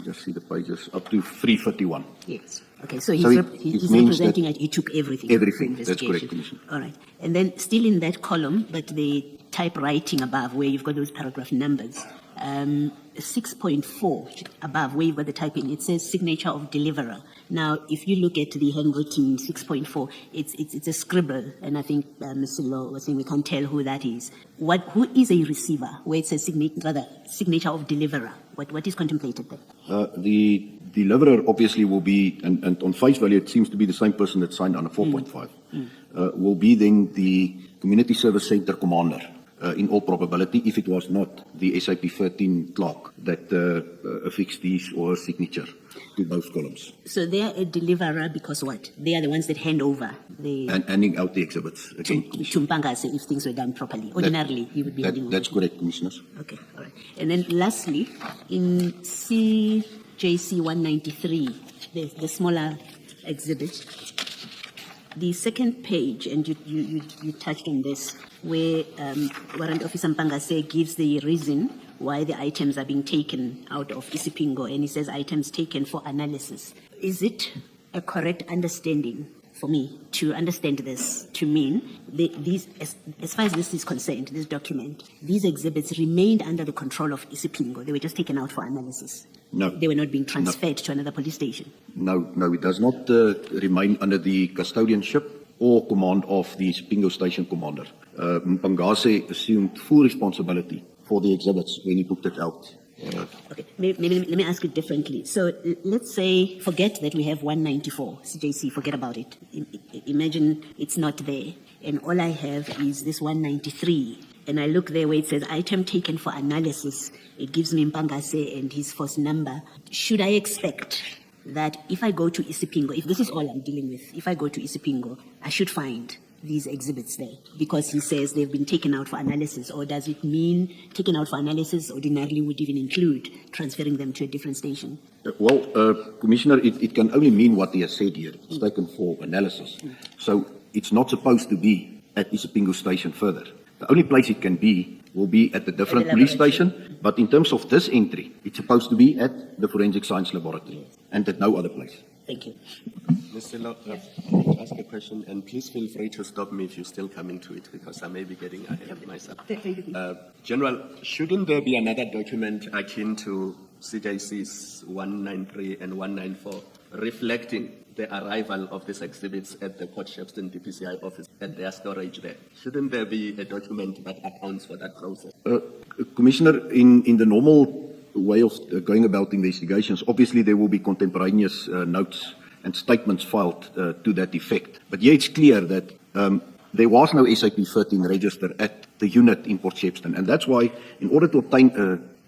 Just see the pages up to 351. Yes. Okay. So he's, So he's it means representing that he took everything. Everything. for That's correct, investigation. Commissioner. All right. And then still in that column, but the typewriting above where you've got those paragraph numbers, 6.4 above where you've got the typing, it says signature of deliverer. Now, if you look at the handwritten 6.4, it's a scribble, and I think Mr. Law was saying we can't tell who that is. Who is a receiver? Where it says signature of deliverer. What is contemplated there? The deliverer obviously will be, and on face value it seems to be the same person that signed on a 4.5, will be then the Community Service Center commander. in all probability, if it was not the SAP 13 clerk that affixed his or her signature to both columns. So they are a deliverer because what? They are the ones that hand over the And handing out the exhibits to again, Commissioner. Mpangase if things were done properly. Ordinarily, he would be handing over. That's correct, Commissioners. Okay, all right. And then lastly, in CJC 193, the smaller exhibit, the second page, and you touched on this, where Warrant Officer Mpangase gives the reason why the items are being taken out of Isipingo, and he says items taken for analysis. Is it a correct understanding for me to understand this to mean these, as far as this is concerned, this document, these exhibits remained under the control of Isipingo? They were just taken out for analysis. No. They were not being transferred to another police station. No, it does not remain under the custodianship or command of the Isipingo Station Commander. Mpangase assumed full responsibility for the exhibits when he booked it out. Okay, maybe let me ask it differently. So let's say, forget that we have 194, CJC, forget about it. Imagine it's not there, and all I have is this 193. And I look there where it says item taken for analysis. It gives me Mpangase and his first number. Should I expect that if I go to Isipingo, if this is all I'm dealing with, if I go to Isipingo, I should find these exhibits there because he says they've been taken out for analysis? Or does it mean taken out for analysis ordinarily would even include transferring them to a different station? Well, Commissioner, it can only mean what he has said here. It's taken for analysis. So it's not supposed to be at Isipingo Station further. The only place it can be will be at the different police station, but in terms of this entry, it's supposed to be at the Forensic Science Laboratory and at no other place. Thank you. Mr. Law, I want to ask a question, and please feel free to stop me if you're still coming to it, because I may be getting ahead of myself. General, shouldn't there be another document akin to CJCs 193 and 194 reflecting the arrival of these exhibits at the Port Shepstone DPCI office and their storage there? Shouldn't there be a document that accounts for that process? Commissioner, in the normal way of going about investigations, obviously there will be contemporaneous notes and statements filed to that effect. But yeah, it's clear that there was no SAP 13 register at the unit in Port Shepstone, and that's why, in order to obtain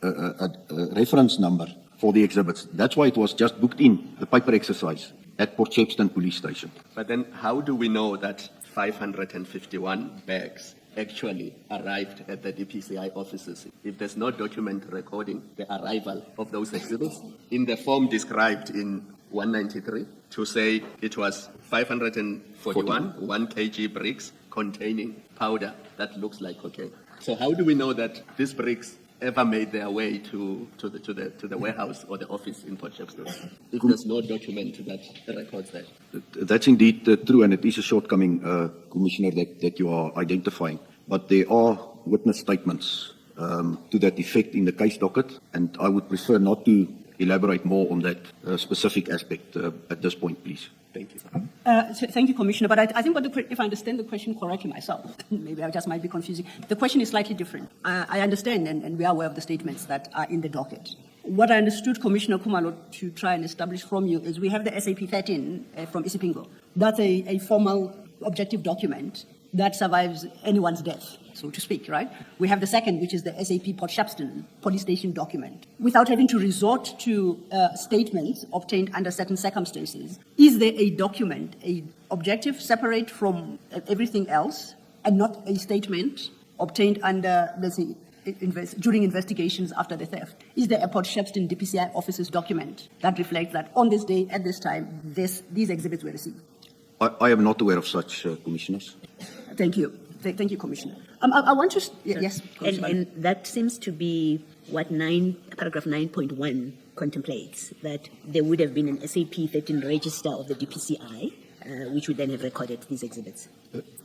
a reference number for the exhibits, that's why it was just booked in the paper exercise at Port Shepstone Police Station. But then how do we know that 551 bags actually arrived at the DPCI offices if there's no document recording the arrival of those exhibits in the form described in 193 to say it was 541 1 kg bricks containing powder that looks like cocaine? So how do we know that these bricks ever made their way to the warehouse or the office in Port Shepstone if there's no document that records that? That's indeed true, and it is a shortcoming, Commissioner, that you are identifying. But there are witness statements to that effect in the case docket, and I would prefer not to elaborate more on that specific aspect at this point, please. Thank you. Thank you, Commissioner. But I think if I understand the question correctly myself, maybe I just might be confusing. The question is slightly different. I understand, and we are aware of the statements that are in the docket. What I understood, Commissioner Kumalo, to try and establish from you is we have the SAP 13 from Isipingo. That's a formal objective document that survives anyone's death, so to speak, right? We have the second, which is the SAP Port Shepstone police station document. Without having to resort to statements obtained under certain circumstances, is there a document, a objective separate from everything else, and not a statement obtained under, let's say, during investigations after the theft? Is there a Port Shepstone DPCI officer's document that reflects that on this day, at this time, these exhibits were received? I am not aware of such, Commissioners. Thank you. Thank you, Commissioner. I want to... Yes, Commissioner. And that seems to be what paragraph 9.1 contemplates, that there would have been an SAP 13 register of the DPCI, which would then have recorded these exhibits.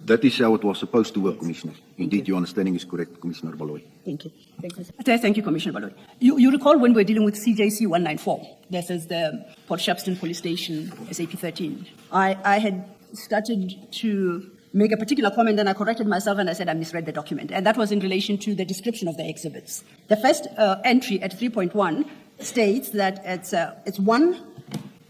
That is how it was supposed to work, Commissioner. Indeed, your understanding is correct, Commissioner Baloyi. Thank you. Thank you, Commissioner Baloyi. You recall when we were dealing with CJC 194, this is the Port Shepstone Police Station, SAP 13. I had started to make a particular comment, and I corrected myself and I said I misread the document. And that was in relation to the description of the exhibits. The first entry at 3.1 states that it's one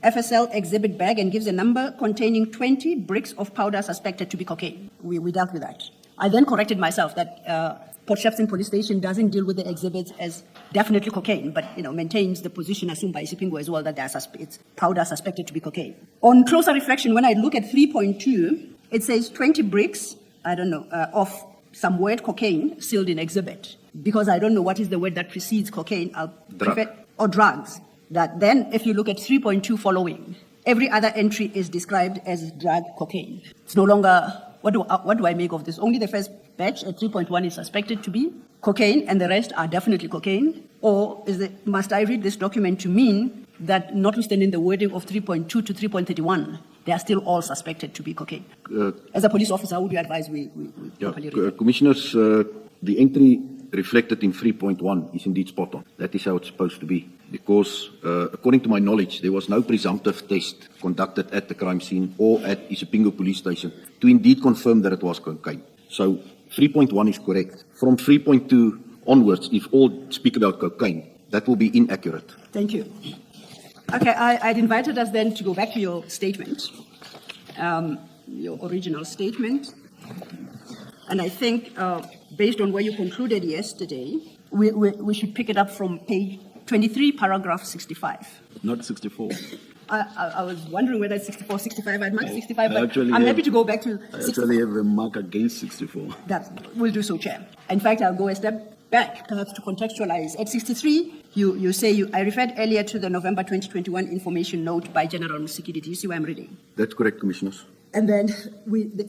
FSL exhibit bag and gives a number containing 20 bricks of powder suspected to be cocaine. We dealt with that. I then corrected myself that Port Shepstone Police Station doesn't deal with the exhibits as definitely cocaine, but maintains the position assumed by Isipingo as well that it's powder suspected to be cocaine. On closer reflection, when I look at 3.2, it says 20 bricks, of some word cocaine sealed in exhibit. Because I don't know what is the word that precedes cocaine, or drugs. That then, if you look at 3.2 following, every other entry is described as drug cocaine. It's no longer, what do I make of this? Only the first batch at 3.1 is suspected to be cocaine, and the rest are definitely cocaine? Or must I read this document to mean that notwithstanding the wording of 3.2 to 3.31, they are still all suspected to be cocaine? As a police officer, would you advise we properly read it? Commissioners, the entry reflected in 3.1 is indeed spot on. That is how it's supposed to be. Because, according to my knowledge, there was no presumptive test conducted at the crime scene or at Isipingo Police Station to indeed confirm that it was cocaine. So, 3.1 is correct. From 3.2 onwards, if all speak about cocaine, that will be inaccurate. Thank you. Okay, I'd invited us then to go back to your statement, your original statement. And I think, based on where you concluded yesterday, we should pick it up from page 23, paragraph 65. Not 64. I was wondering whether it's 64, 65. I'd mark 65, but I'm happy to go back to 64. I actually have a mark against 64. We'll do so, Chair. In fact, I'll go a step back, perhaps to contextualize. At 63, you say, I referred earlier to the November 2021 information note by General Musikidi. Do you see where I'm reading? That's correct, Commissioners. And then,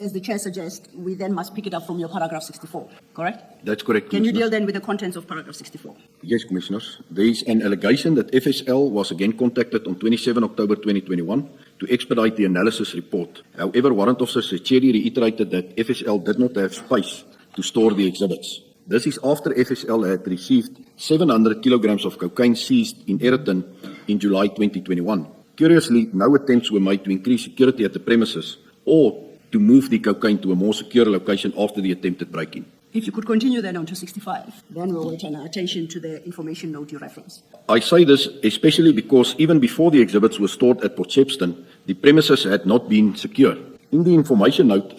as the Chair suggests, we then must pick it up from your paragraph 64, correct? That's correct, Can you Commissioners. deal then with the contents of paragraph 64? Yes, Commissioners. There is an allegation that FSL was again contacted on 27 October 2021 to expedite the analysis report. However, Warrant Officer Secheri reiterated that FSL did not have space to store the exhibits. This is after FSL had received 700 kilograms of cocaine seized in Eriton in July 2021. Curiously, no attempts were made to increase security at the premises or to move the cocaine to a more secure location after the attempted break-in. If you could continue then on to 65, then we'll turn our attention to the information note you referenced. I say this especially because even before the exhibits were stored at Port Shepstone, the premises had not been secure. In the information note,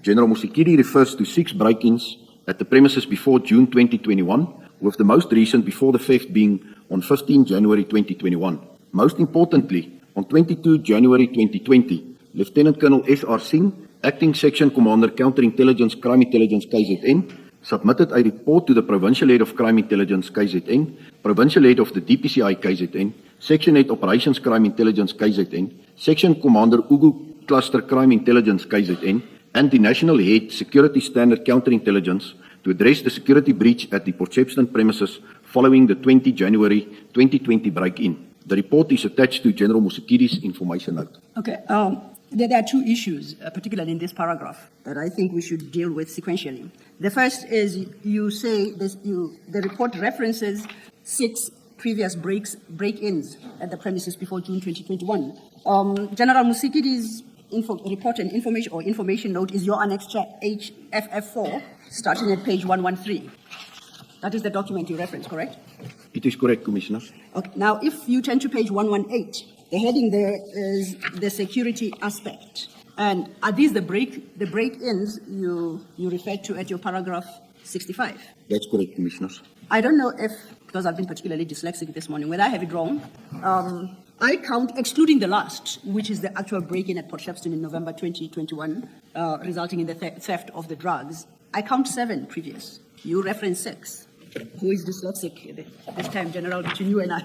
General Musikidi refers to 6 break-ins at the premises before June 2021, with the most recent before the theft being on 15 January 2021. Most importantly, on 22 January 2020, Lieutenant Colonel S.R. Singh, Acting Section Commander Counterintelligence Crime Intelligence KZN, submitted a report to the Provincial Head of Crime Intelligence KZN, Provincial Head of the DPCI KZN, Section Head Operations Crime Intelligence KZN, Section Commander Ugu Cluster Crime Intelligence KZN, and the National Head Security Standard Counterintelligence to address the security breach at the Port Shepstone premises following the 20 January 2020 break-in. The report is attached to General Musikidi's information note. Okay. There are 2 issues, particularly in this paragraph, that I think we should deal with sequentially. The first is you say the report references 6 previous break-ins at the premises before June 2021. General Musikidi's report and information note is your annex HFF4, starting at page 113. That is the document you reference, correct? It is correct, Commissioners. Okay. Now, if you turn to page 118, the heading there is the security aspect. And are these the break-ins you referred to at your paragraph 65? That's correct, Commissioners. I don't know if, because I've been particularly dyslexic this morning, whether I have it wrong. I count, excluding the last, which is the actual break-in at Port Shepstone in November 2021, resulting in the theft of the drugs. I count 7 previous. You reference 6. Who is dyslexic this time, General, between you and I?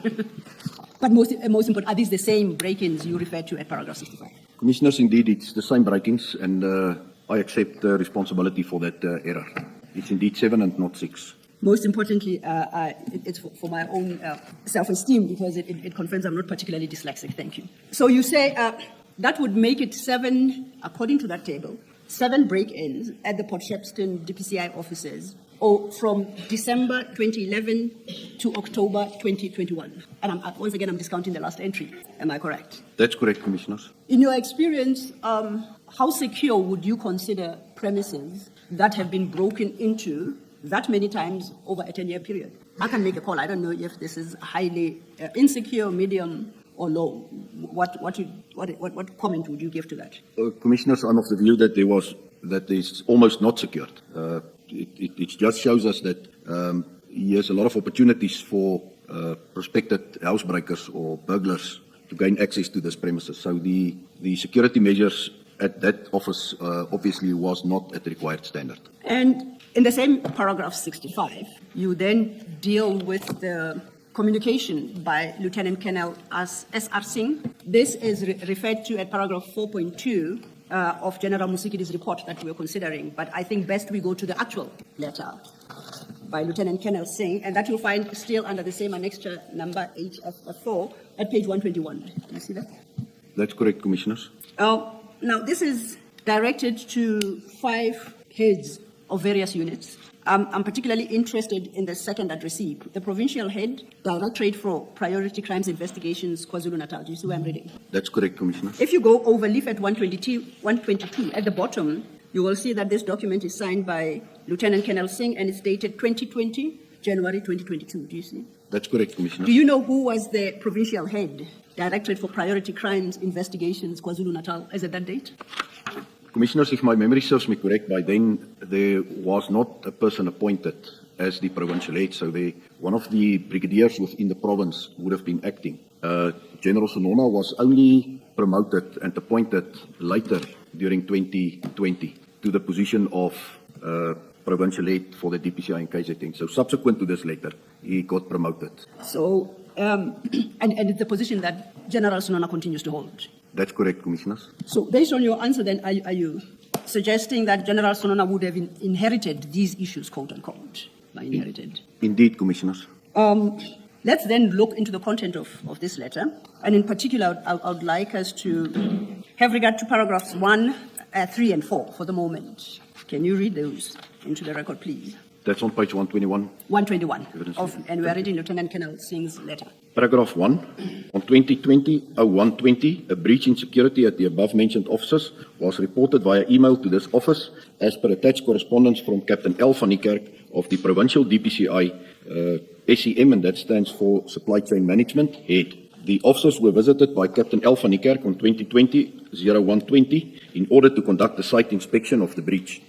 But most important, are these the same break-ins you referred to at paragraph 65? Commissioners, indeed, it's the same break-ins, and I accept responsibility for that error. It's indeed 7 and not 6. Most importantly, it's for my own self-esteem, because it confirms I'm not particularly dyslexic. Thank you. So you say that would make it 7, according to that table, 7 break-ins at the Port Shepstone DPCI offices, or from December 2011 to October 2021. And once again, I'm discounting the last entry. Am I correct? That's correct, Commissioners. In your experience, how secure would you consider premises that have been broken into that many times over a 10-year period? I can make a call. I don't know if this is highly insecure, medium, or low. What comment would you give to that? Commissioners, I'm of the view that that is almost not secured. It just shows us that here's a lot of opportunities for prospective housebreakers or burglars to gain access to this premises. So the security measures at that office obviously was not at the required standard. And in the same paragraph 65, you then deal with the communication by Lieutenant Colonel S.R. Singh. This is referred to at paragraph 4.2 of General Musikidi's report that we are considering, but I think best we go to the actual letter by Lieutenant Colonel Singh, and that you'll find still under the same annexure number HF4 at page 121. Do you see that? That's correct, Commissioners. Now, this is directed to 5 heads of various units. I'm particularly interested in the second addressee, the provincial head, Directorate for Priority Crimes Investigations, KwaZulu-Natal. Do you see where I'm reading? That's correct, Commissioner. If you go over leaf at 122, at the bottom, you will see that this document is signed by Lieutenant Colonel Singh and it's dated 2020, January 2022. Do you see? That's correct, Commissioner. Do you know who was the provincial head, Directorate for Priority Crimes Investigations, KwaZulu-Natal, as at that date? Commissioners, if my memory serves me correct, by then there was not a person appointed as the provincial head, so one of the brigadiers within the province would have been acting. General Sonona was only promoted and appointed later during 2020 to the position of provincial head for the DPCI in KZN. So subsequent to this letter, he got promoted. So, and it's the position that General Sonona continues to hold. That's correct, Commissioners. So, based on your answer, then, are you suggesting that General Sonona would have inherited these issues, quote unquote, by inherited? Indeed, Commissioners. Let's then look into the content of this letter, and in particular, I would like us to have regard to paragraphs 1, 3, and 4 for the moment. Can you read those into the record, please? That's on page 121. 121, and we are reading Lieutenant Colonel Singh's letter. Paragraph 1. On 2020-0120, a breach in security at the above-mentioned offices was reported via email to this office as per attached correspondence from Captain L. van Niekerk of the Provincial DPCI SEM, and that stands for Supply Chain Management, Head. The officers were visited by Captain L. van Niekerk on 2020-0120 in order to conduct a site inspection of the breach.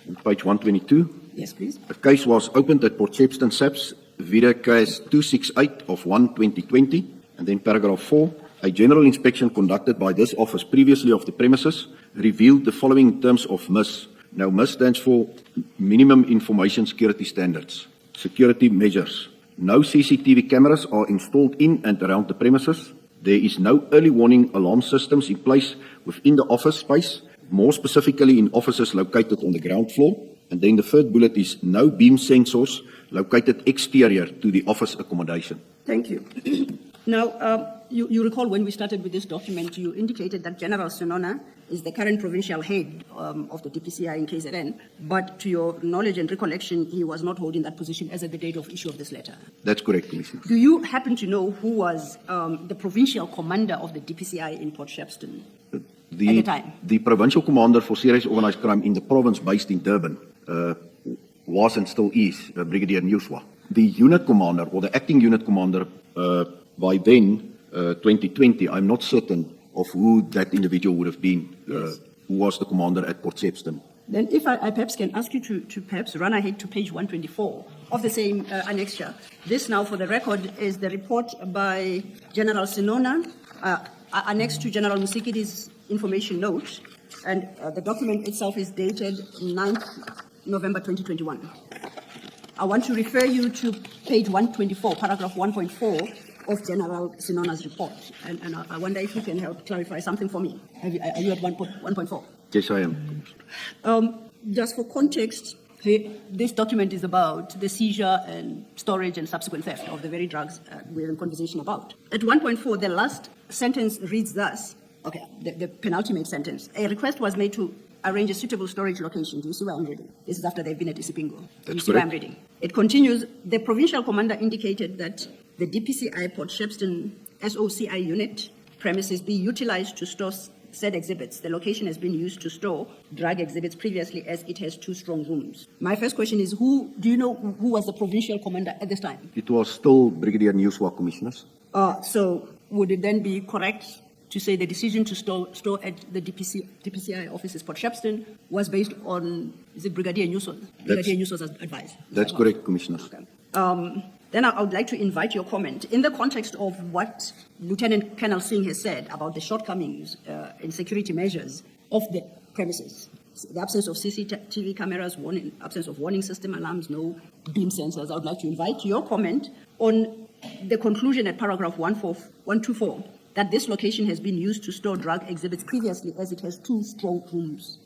On page 122. Yes, please. A case was opened at Port Shepstone SAPS via case 268 of 1/2020, and then paragraph 4. A general inspection conducted by this office previously of the premises revealed the following in terms of MIS. Now, MIS stands for Minimum Information Security Standards. Security measures. No CCTV cameras are installed in and around the premises. There is no early warning alarm systems in place within the office space, more specifically in offices located on the ground floor. And then the third bullet is no beam sensors located exterior to the office accommodation. Thank you. Now, you recall when we started with this document, you indicated that General Sonona is the current provincial head of the DPCI in KZN, but to your knowledge and recollection, he was not holding that position as at the date of issue of this letter. That's correct, Commissioner. Do you happen to know who was the provincial commander of the DPCI in Port Shepstone at the time? The provincial commander for serious organized crime in the province based in Durban was and still is Brigadier Nyuswa. The unit commander or the acting unit commander by then, 2020, I'm not certain of who that individual would have been, Yes. who was the commander at Port Shepstone. Then if I perhaps can ask you to perhaps run ahead to page 124 of the same annexure. This now, for the record, is the report by General Sonona, annexed to General Musikidi's information note, and the document itself is dated 9th November 2021. I want to refer you to page 124, paragraph 1.4 of General Sonona's report, and I wonder if you can help clarify something for me. Are you at 1.4? Yes, I am. Just for context, this document is about the seizure and storage and subsequent theft of the very drugs we're in conversation about. At 1.4, the last sentence reads thus, okay, the penultimate sentence. A request was made to arrange a suitable storage location. Do you see where I'm reading? This is after they've been at Isipingo. Do you see where I'm reading? It continues, the provincial commander indicated that the DPCI Port Shepstone SOCI unit premises be utilized to store said exhibits. The location has been used to store drug exhibits previously as it has 2 strong rooms. My first question is, do you know who was the provincial commander at this time? It was still Brigadier Nyuswa, Commissioners. So would it then be correct to say the decision to store at the DPCI offices, Port Shepstone, was based on, is it Brigadier Newson's advice? That's correct, Commissioners. Okay. Then I would like to invite your comment. In the context of what Lieutenant Colonel Singh has said about the shortcomings in security measures of the premises, the absence of CCTV cameras, absence of warning system alarms, no beam sensors, I would like to invite your comment on the conclusion at paragraph 124 that this location has been used to store drug exhibits previously as it has 2 strong rooms.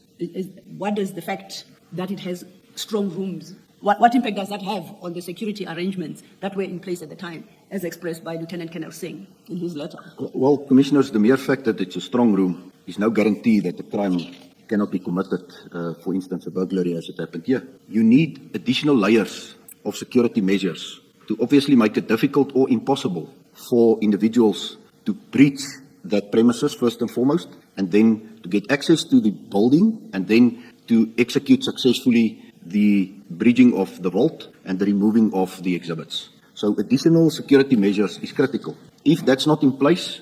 What is the fact that it has strong rooms? What impact does that have on the security arrangements that were in place at the time, as expressed by Lieutenant Colonel Singh in his letter? Well, Commissioners, the mere fact that it's a strong room is no guarantee that the crime cannot be committed, for instance, a burglary as it happened here. You need additional layers of security measures to obviously make it difficult or impossible for individuals to breach that premises first and foremost, and then to get access to the building, and then to execute successfully the breaching of the vault and the removing of the exhibits. So additional security measures is critical. If that's not in place,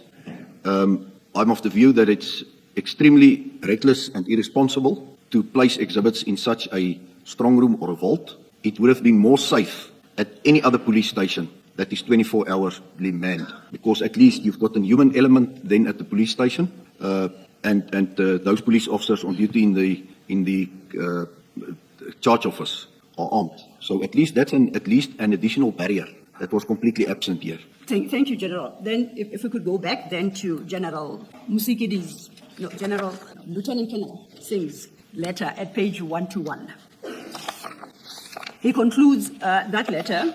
I'm of the view that it's extremely reckless and irresponsible to place exhibits in such a strong room or a vault. It would have been more safe at any other police station that is 24 hours manned, because at least you've got a human element then at the police station, and those police officers on duty in the charge office are armed. So at least that's an additional barrier that was completely absent here. Thank you, General. Then, if we could go back then to General General Lieutenant Colonel Singh's letter at page 121. He concludes that letter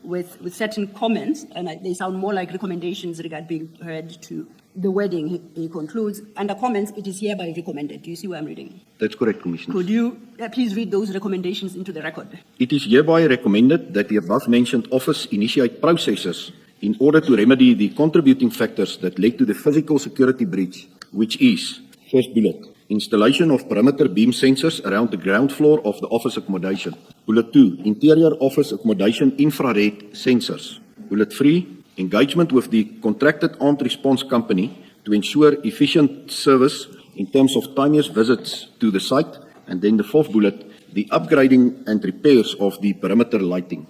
with certain comments, and they sound more like recommendations regarding being heard to the wording. He concludes, under comments, it is hereby recommended. Do you see what I'm reading? That's correct, Commissioner. Could you please read those recommendations into the record? It is hereby recommended that the above-mentioned office initiate processes in order to remedy the contributing factors that led to the physical security breach, which is, first bullet, installation of perimeter beam sensors around the ground floor of the office accommodation. Bullet 2, interior office accommodation infrared sensors. Bullet 3, engagement with the contracted armed response company to ensure efficient service in terms of timeous visits to the site. And then the fourth bullet, the upgrading and repairs of the perimeter lighting.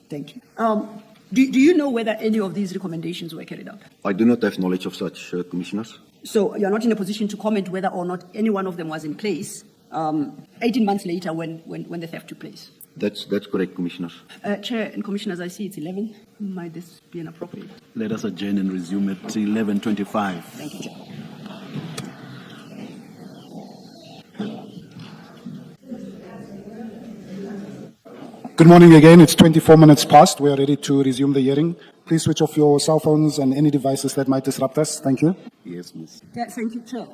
Thank you. Do you know whether any of these recommendations were carried out? I do not have knowledge of such, Commissioners. So you're not in a position to comment whether or not any one of them was in place 18 months later when the theft took place? That's correct, Commissioners. Chair and Commissioners, I see it's 11. Might this be inappropriate? Let us adjourn and resume at 11:25. Thank you, Chair. Good morning again. It's 24 minutes past. We are ready to resume the hearing. Please switch off your cell phones and any devices that might disrupt us. Thank you. Yes, Miss. Thank you, Chair.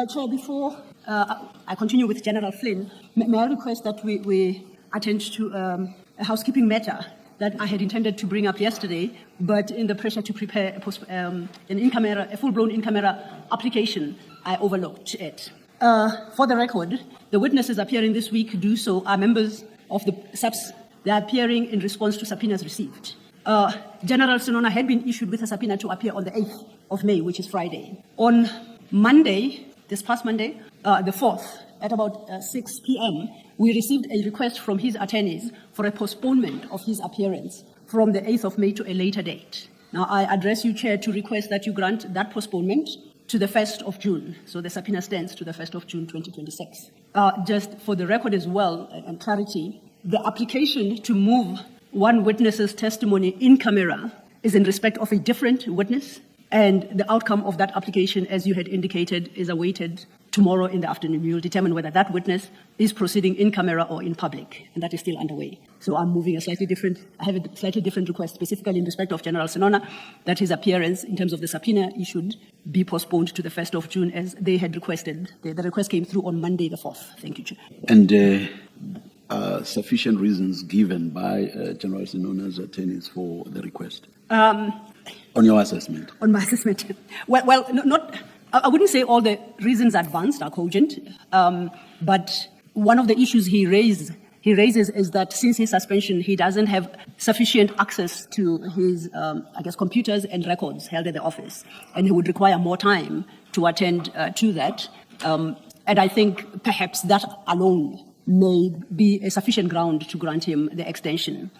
Chair, before I continue with General Flynn, may I request that we attend to a housekeeping matter that I had intended to bring up yesterday, but in the pressure to prepare a full-blown in-camera application, I overlooked it. For the record, the witnesses appearing this week do so are members of the SAPS. They are appearing in response to subpoenas received. General Sinona had been issued with a subpoena to appear on the 8th of May, which is Friday. On Monday, this past Monday, the 4th, at about 6 p.m., we received a request from his attorneys for a postponement of his appearance from the 8th of May to a later date. Now, I address you, Chair, to request that you grant that postponement to the 1st of June. So the subpoena stands to the 1st of June, 2026. Just for the record as well, and clarity, the application to move one witness's testimony in camera is in respect of a different witness, and the outcome of that application, as you had indicated, is awaited tomorrow in the afternoon. You will determine whether that witness is proceeding in camera or in public, and that is still underway. So I'm moving I have a slightly different request, specifically in respect of General Sinona, that his appearance in terms of the subpoena issued be postponed to the 1st of June as they had requested. The request came through on Monday the 4th. Thank you, Chair. And sufficient reasons given by General Sinona's attorneys for the request? On your assessment? On my assessment. Well, I wouldn't say all the reasons advanced are cogent, but one of the issues he raised he raises is that since his suspension, he doesn't have sufficient access to his, computers and records held at the office, and he would require more time to attend to that. And I think perhaps that alone may be a sufficient ground to grant him the extension.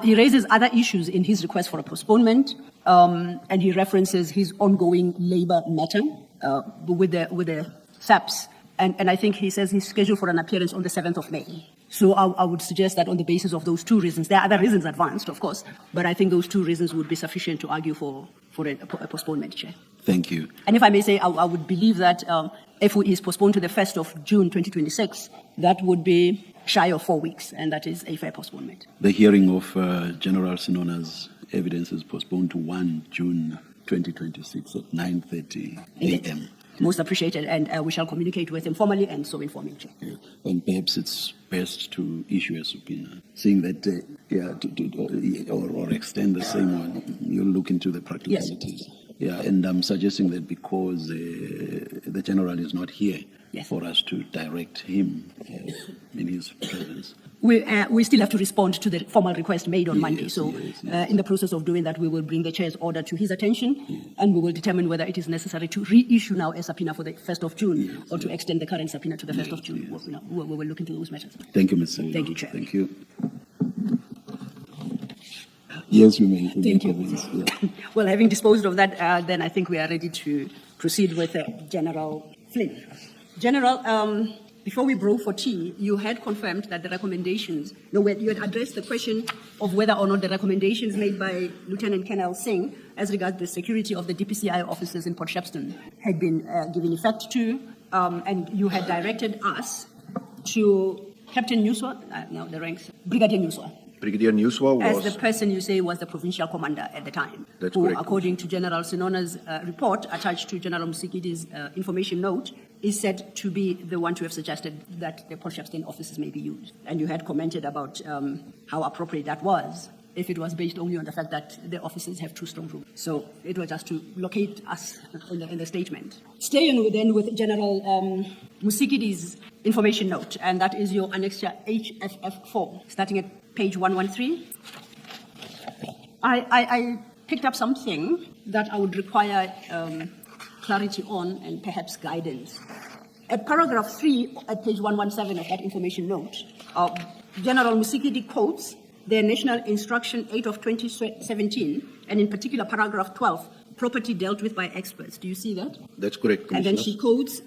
He raises other issues in his request for a postponement, and he references his ongoing labor matter with the SAPS. And I think he says he's scheduled for an appearance on the 7th of May. So I would suggest that on the basis of those two reasons, there are other reasons advanced, of course, but I think those two reasons would be sufficient to argue for a postponement, Chair. Thank you. And if I may say, I would believe that if it is postponed to the 1st of June 2026, that would be shy of 4 weeks, and that is a fair postponement. The hearing of General Sinona's evidence is postponed to 1 June 2026 at 9:30 a.m. Most appreciated, and we shall communicate with him formally and so inform him, Chair. And perhaps it's best to issue a subpoena, seeing that, or extend the same one. You'll look into the practicalities. Yes. Yeah, and I'm suggesting that because the general is not here, Yes. for us to direct him in his presence. We still have to respond to the formal request made on Monday. Yes, So yes. in the process of doing that, we will bring the chair's order to his attention, and we will determine whether it is necessary to reissue now a subpoena for the 1st of June or to extend the current subpoena to the 1st of June. We will look into those matters. Thank you, Mr. Thank you, Chair. Thank you. Yes, we may. Thank you. Yeah. Well, having disposed of that, then I think we are ready to proceed with General Flynn. General, before we broke for tea, you had confirmed that the recommendations, you had addressed the question of whether or not the recommendations made by Lieutenant Colonel Singh as regards the security of the DPCI officers in Port Shepstone had been given effect to, and you had directed us to Captain Nuswa, no, the ranks, Brigadier Nuswa, Brigadier Nuswa as was... the person you say was the provincial commander at the time. That's who, correct. according to General Sinona's report attached to General Musikidi's information note, is said to be the one to have suggested that the Port Shepstone offices may be used. And you had commented about how appropriate that was, if it was based only on the fact that the officers have 2 strong rooms. So it was just to locate us in the statement. Staying then with General Musikidi's information note, and that is your annexure HFF4, starting at page 113. I picked up something that I would require clarity on and perhaps guidance. At paragraph 3 at page 117 of that information note, General Musikidi quotes the National Instruction 8 of 2017, and in particular paragraph 12, property dealt with by experts. Do you see that? That's correct, And then Commissioner. she quotes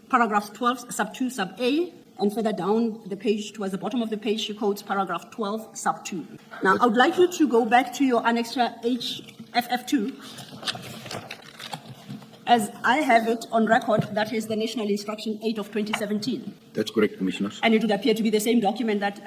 paragraph 12, sub 2, sub A, and further down the page, towards the bottom of the page, she quotes paragraph 12, sub 2. Now, I would like you to go back to your annexure HFF2. As I have it on record, that is the National Instruction 8 of 2017. That's correct, Commissioners. And it would appear to be the same document that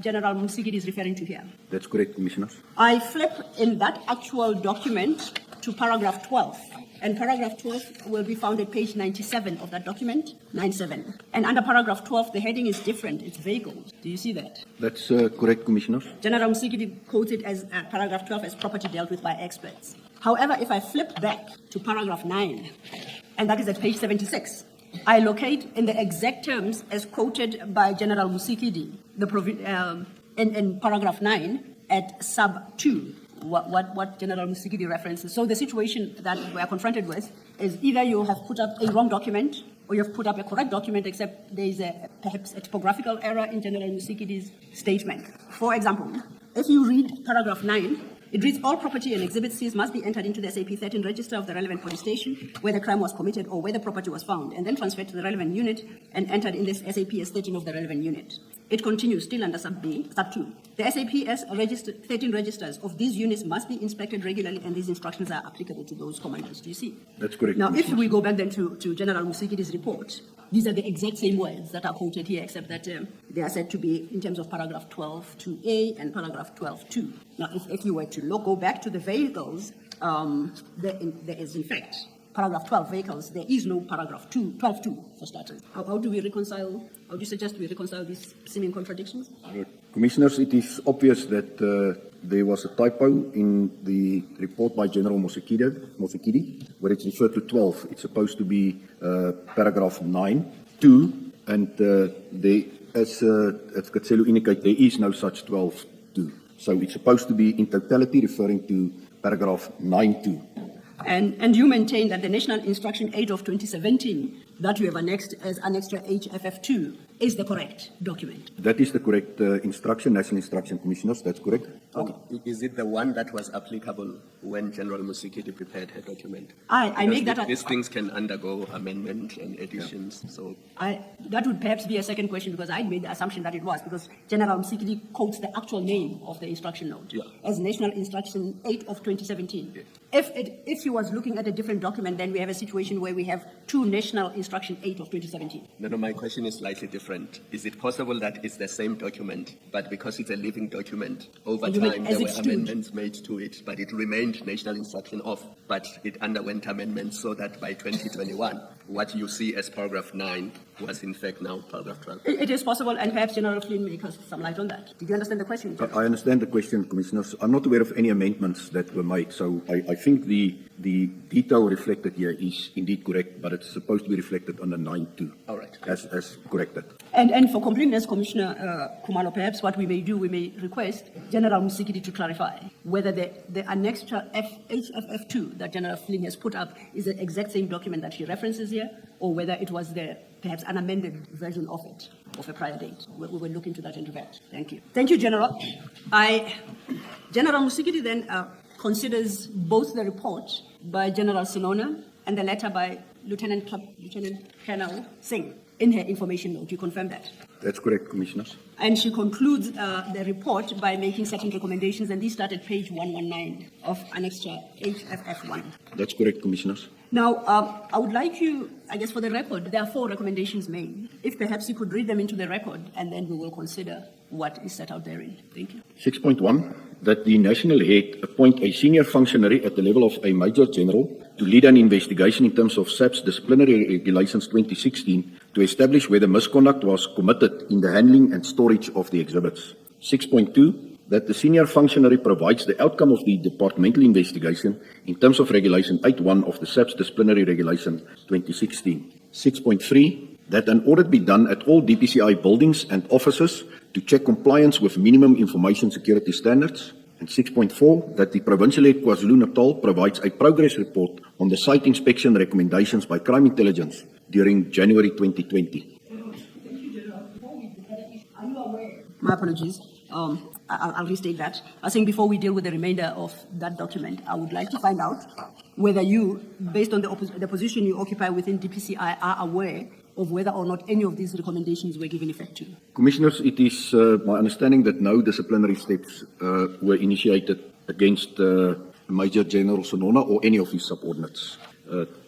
General Musigidi is referring to here. That's correct, Commissioners. I flip in that actual document to paragraph 12. And paragraph 12 will be found at page 97 of that document, 97. And under paragraph 12, the heading is different. It's vehicles. Do you see that? That's correct, Commissioners. General Musigidi quotes it as paragraph 12 as property dealt with by experts. However, if I flip back to paragraph 9, and that is at page 76, I locate in the exact terms as quoted by General Musigidi in paragraph 9 at sub 2. What General Musigidi references. So the situation that we are confronted with is either you have put up a wrong document or you have put up a correct document, except there is perhaps a typographical error in General Musikidi's statement. For example, if you read paragraph 9, it reads, all property and exhibits seized must be entered into the SAP 13 register of the relevant police station where the crime was committed or where the property was found, and then transferred to the relevant unit and entered in this SAP as 13 of the relevant unit. It continues still under sub B, sub 2. The SAP as 13 registers of these units must be inspected regularly, and these instructions are applicable to those commanders. Do you see? That's correct. Now, if we go back then to General Musikidi's report, these are the exact same words that are quoted here, except that they are said to be in terms of paragraph 12 2A and paragraph 12 2. Now, if you were to go back to the vehicles, there is in fact paragraph 12 vehicles. There is no paragraph 12 2 for starters. How do we reconcile? How do you suggest we reconcile these seeming contradictions? Commissioners, it is obvious that there was a typo in the report by General Musikidi, where it's referred to 12. It's supposed to be paragraph 9, 2, and there As Katselo indicated, there is no such 12.2. So it's supposed to be in totality referring to paragraph 9.2. And you maintain that the National Instruction 8 of 2017 that you have annexed as Annex to HFF2 is the correct document. That is the correct instruction, National Instruction Commissioners, that's correct. Okay. Is it the one that was applicable when General Musikidi prepared her document? I make that. These things can undergo amendment and additions, so. That would perhaps be a second question because I made the assumption that it was because General Musikidi quotes the actual name of the instruction note as National Instruction 8 of 2017. Yeah. If he was looking at a different document, then we have a situation where we have two National Instruction 8 of 2017. No, my question is slightly different. Is it possible that it's the same document, but because it's a living document, over You mean time as there it were stood? amendments made to it, but it remained National Instruction of, but it underwent amendments so that by 2021, what you see as paragraph 9 was in fact now paragraph 12. It is possible, and perhaps General Flynn may cast some light on that. Did you understand the question? General? I understand the question, Commissioners. I'm not aware of any amendments that were made, so I think the detail reflected here is indeed correct, but it's supposed to be reflected on the 9.2. All right. As corrected. And for completeness, Commissioner Khumalo, perhaps what we may do, we may request General Musikidi to clarify whether the Annex to HFF2 that General Flynn has put up is the exact same document that she references here, or whether it was perhaps an amended version of it, of a prior date. We will look into that in debate. Thank you. Thank you, General. General Musikidi then considers both the report by General Sinona and the letter by Lieutenant Colonel Singh in her information note. You confirm that? That's correct, Commissioners. And she concludes the report by making certain recommendations, and these start at page 119 of Annex to HFF1. That's correct, Commissioners. Now, I would like you, I guess for the record, there are 4 recommendations made. If perhaps you could read them into the record, and then we will consider what is set out therein. Thank you. 6.1, that the national head appoint a senior functionary at the level of a Major General to lead an investigation in terms of SAP's Disciplinary Regulations 2016 to establish whether misconduct was committed in the handling and storage of the exhibits. 6.2, that the senior functionary provides the outcome of the departmental investigation in terms of Regulation 8.1 of the SAP's Disciplinary Regulation 2016. 6.3, that an audit be done at all DPCI buildings and offices to check compliance with minimum information security standards. And 6.4, that the Provincial Head KwaZulu-Natal provides a progress report on the site inspection recommendations by Crime Intelligence during January 2020. Are you aware? My apologies. I'll restate that. I think before we deal with the remainder of that document, I would like to find out whether you, based on the position you occupy within DPCI, are aware of whether or not any of these recommendations were given effect to. Commissioners, it is my understanding that no disciplinary steps were initiated against Major General Sonona or any of his subordinates.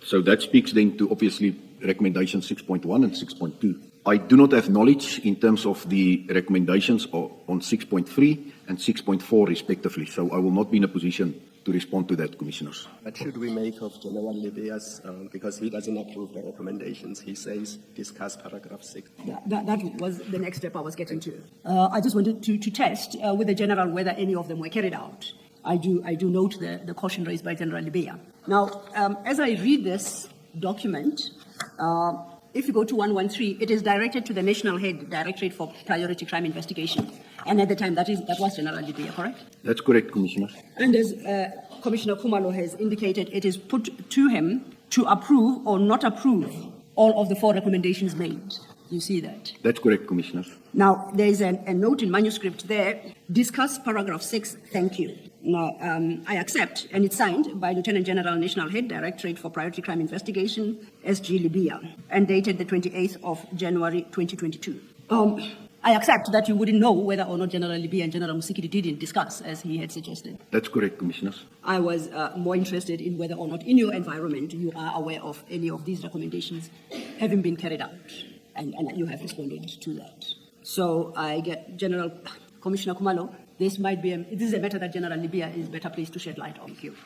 So that speaks then to obviously recommendation 6.1 and 6.2. I do not have knowledge in terms of the recommendations on 6.3 and 6.4 respectively, so I will not be in a position to respond to that, Commissioners. What should we make of General Libia's, because he doesn't approve the recommendations, he says discuss paragraph 6. That was the next step I was getting to. I just wanted to test with the General whether any of them were carried out. I do note the caution raised by General Libya. Now, as I read this document, if you go to 113, it is directed to the National Head, Directorate for Priority Crime Investigation. And at the time, that was General Libya, correct? That's correct, Commissioner. And as Commissioner Khumalo has indicated, it is put to him to approve or not approve all of the 4 recommendations made. You see that? That's correct, Commissioners. Now, there is a note in manuscript there, discuss paragraph 6, thank you. Now, I accept, and it's signed by Lieutenant General National Head, Directorate for Priority Crime Investigation, SG Libya, and dated the 28th of January 2022. I accept that you wouldn't know whether or not General Libya and General Musikidi didn't discuss, as he had suggested. That's correct, Commissioners. I was more interested in whether or not in your environment you are aware of any of these recommendations having been carried out, and you have responded to that. So I get Commissioner Khumalo, this is a matter that General Libya is better placed to shed light on. Thank you.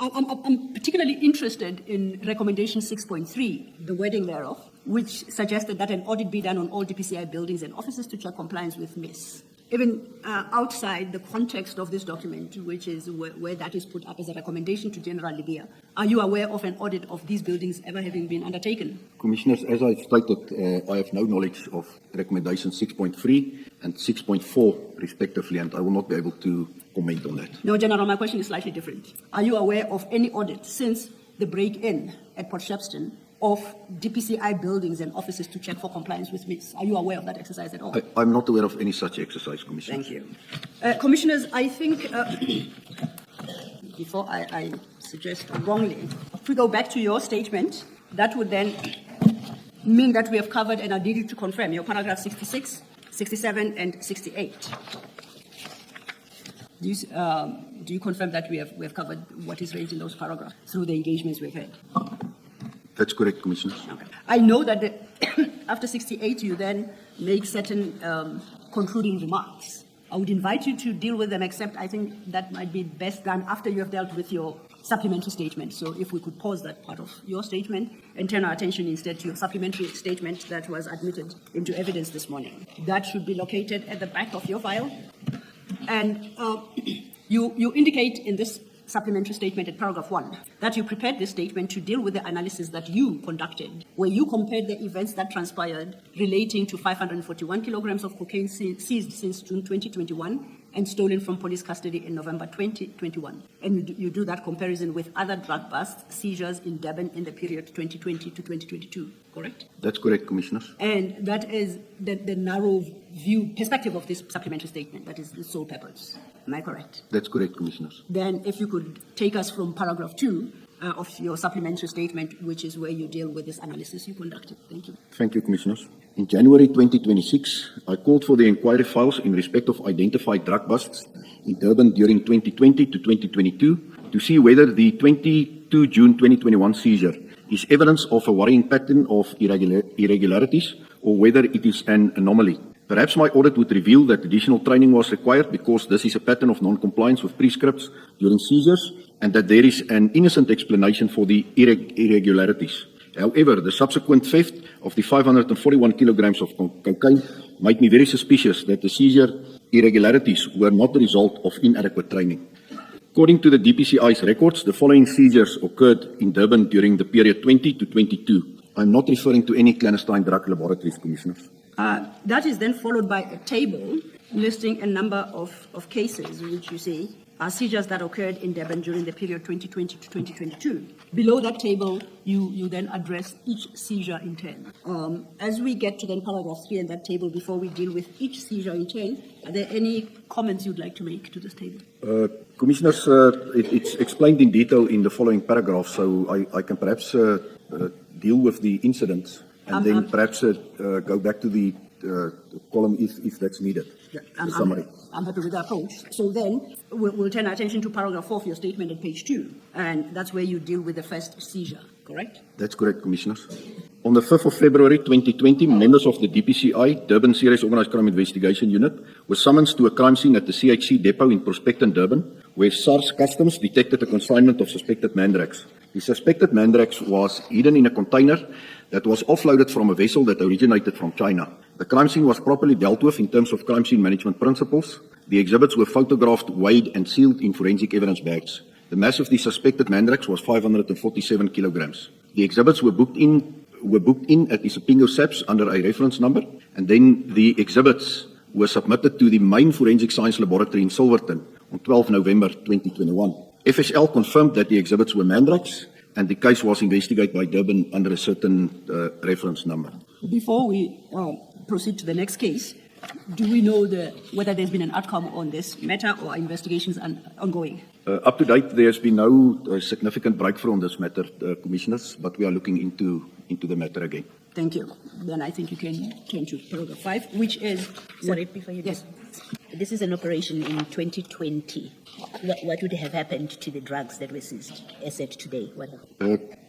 I'm particularly interested in recommendation 6.3, the wording thereof, which suggested that an audit be done on all DPCI buildings and offices to check compliance with MIS. even outside the context of this document, which is where that is put up as a recommendation to General Libya, are you aware of an audit of these buildings ever having been undertaken? Commissioners, as I stated, I have no knowledge of recommendation 6.3 and 6.4 respectively, and I will not be able to comment on that. No, General, my question is slightly different. Are you aware of any audit since the break-in at Port Shepstone of DPCI buildings and offices to check for compliance with MIS? Are you aware of that exercise at all? I'm not aware of any such exercise, Commissioner. Thank you. Commissioners, I think, before I suggest wrongly, if we go back to your statement, that would then mean that we have covered, and I need you to confirm, your paragraph 66, 67, and 68. Do you confirm that we have covered what is raised in those paragraphs through the engagements we've had? That's correct, Commissioner. Okay. I know that after 68, you then make certain concluding remarks. I would invite you to deal with them, except I think that might be best done after you have dealt with your supplementary statement. So if we could pause that part of your statement and turn our attention instead to your supplementary statement that was admitted into evidence this morning. That should be located at the back of your file. And you indicate in this supplementary statement at paragraph 1 that you prepared this statement to deal with the analysis that you conducted, where you compared the events that transpired relating to 541 kilograms of cocaine seized since June 2021 and stolen from police custody in November 2021. And you do that comparison with other drug busts, seizures in Durban in the period 2020 to 2022, correct? That's correct, Commissioners. And that is the narrow view, perspective of this supplementary statement, that is the sole purpose. Am I correct? That's correct, Commissioners. Then if you could take us from paragraph 2 of your supplementary statement, which is where you deal with this analysis you conducted. Thank you. Thank you, Commissioners. In January 2026, I called for the inquiry files in respect of identified drug busts in Durban during 2020 to 2022 to see whether the 22 June 2021 seizure is evidence of a worrying pattern of irregularities or whether it is an anomaly. Perhaps my audit would reveal that additional training was required because this is a pattern of non-compliance with prescripts during seizures and that there is an innocent explanation for the irregularities. However, the subsequent theft of the 541 kilograms of cocaine made me very suspicious that the seizure irregularities were not the result of inadequate training. According to the DPCI's records, the following seizures occurred in Durban during the period 20 to 22. I'm not referring to any clandestine drug laboratories, Commissioners. That is then followed by a table listing a number of cases, which you say are seizures that occurred in Durban during the period 2020 to 2022. Below that table, you then address each seizure in turn. As we get to then paragraph 3 in that table, before we deal with each seizure in turn, are there any comments you'd like to make to this table? Commissioners, it's explained in detail in the following paragraph, so I can perhaps deal with the incidents and then perhaps go back to the column if that's needed. Yeah, the summary. I'm happy with that approach. So then we'll turn our attention to paragraph 4 of your statement at page 2, and that's where you deal with the first seizure, correct? That's correct, Commissioners. On the 5th of February 2020, members of the DPCI, Durban Serious Organised Crime Investigation Unit, were summoned to a crime scene at the CHC depot in Port Shepstone, Durban, where SARS Customs detected a consignment of suspected mandrax. The suspected mandrax was hidden in a container that was offloaded from a vessel that originated from China. The crime scene was properly dealt with in terms of crime scene management principles. The exhibits were photographed, weighed, and sealed in forensic evidence bags. The mass of the suspected mandrax was 547 kilograms. The exhibits were booked in at Isipingo SAPS under a reference number, and then the exhibits were submitted to the main forensic science laboratory in Silverton on 12 November 2021. FSL confirmed that the exhibits were mandrax, and the case was investigated by Durban under a certain reference number. Before we proceed to the next case, do we know whether there's been an outcome on this matter or investigations ongoing? Up to date, there's been no significant breakthrough on this matter, Commissioners, but we are looking into the matter again. Thank you. Then I think you can turn to paragraph 5, which is... Sorry, before you do. Yes. This is an operation in 2020. What would have happened to the drugs that were seized as at today?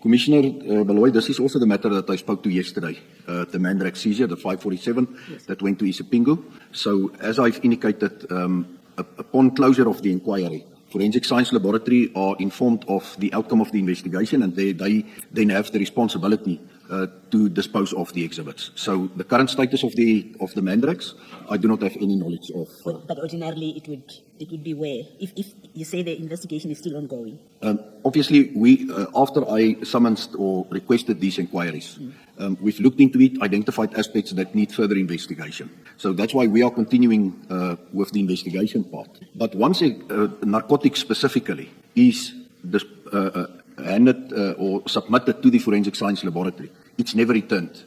Commissioner Baloy, this is also the matter that I spoke to yesterday, the mandrax seizure, the 547 that went to Isipingo. So as I've indicated, upon closure of the inquiry, Forensic Science Laboratory are informed of the outcome of the investigation, and they then have the responsibility to dispose of the exhibits. So the current status of the mandrakes, I do not have any knowledge of. But ordinarily it would be where? If you say the investigation is still ongoing. Obviously, we after I summoned or requested these inquiries, we've looked into it, identified aspects that need further investigation. So that's why we are continuing with the investigation part. But once narcotics specifically is handed or submitted to the Forensic Science Laboratory, it's never returned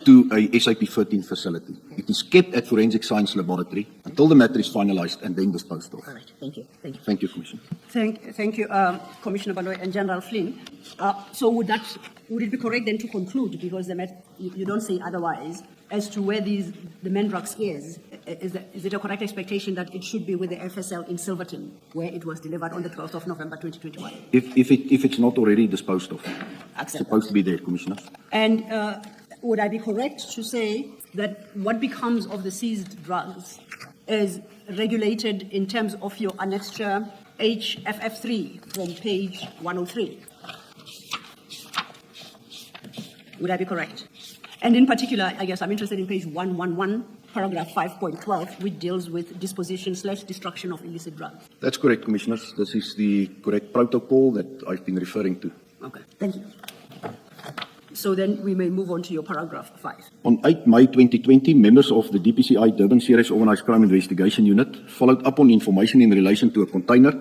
to a SAP 13 facility. It is kept at Forensic Science Laboratory until the matter is finalized and then disposed of. All right, thank you. Thank you, Commissioner. Thank you, Commissioner Baloyi and General Flynn. So would it be correct then to conclude, because you don't say otherwise, as to where the Mandrakes is it a correct expectation that it should be with the FSL in Silverton, where it was delivered on the 12th of November 2021? If it's not already disposed of, it's supposed to be there, Commissioner. And would I be correct to say that what becomes of the seized drugs is regulated in terms of your annexure HFF3 from page 103? Would I be correct? And in particular, I guess I'm interested in page 111, paragraph 5.12, which deals with disposition/destruction of illicit drugs. That's correct, Commissioners. This is the correct protocol that I've been referring to. Okay, thank you. So then we may move on to your paragraph 5. On 8 May 2020, members of the DPCI Durban Serious Organised Crime Investigation Unit followed up on information in relation to a container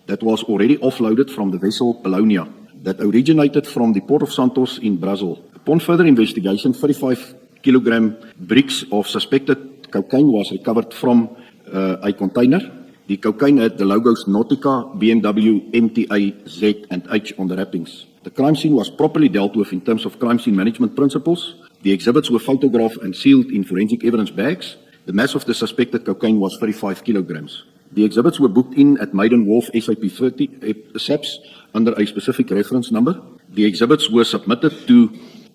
that was already offloaded from the vessel Bologna that originated from the Port of Santos in Brazil. Upon further investigation, 35 kilogram bricks of suspected cocaine was recovered from a container. The cocaine had the logos Nautica, BMW, MTA, Z and H on the wrappings. The crime scene was properly dealt with in terms of crime scene management principles. The exhibits were photographed and sealed in forensic evidence bags. The mass of the suspected cocaine was 35 kilograms. The exhibits were booked in at Maiden Wharf SAP 30 SAPS under a specific reference number. The exhibits were submitted to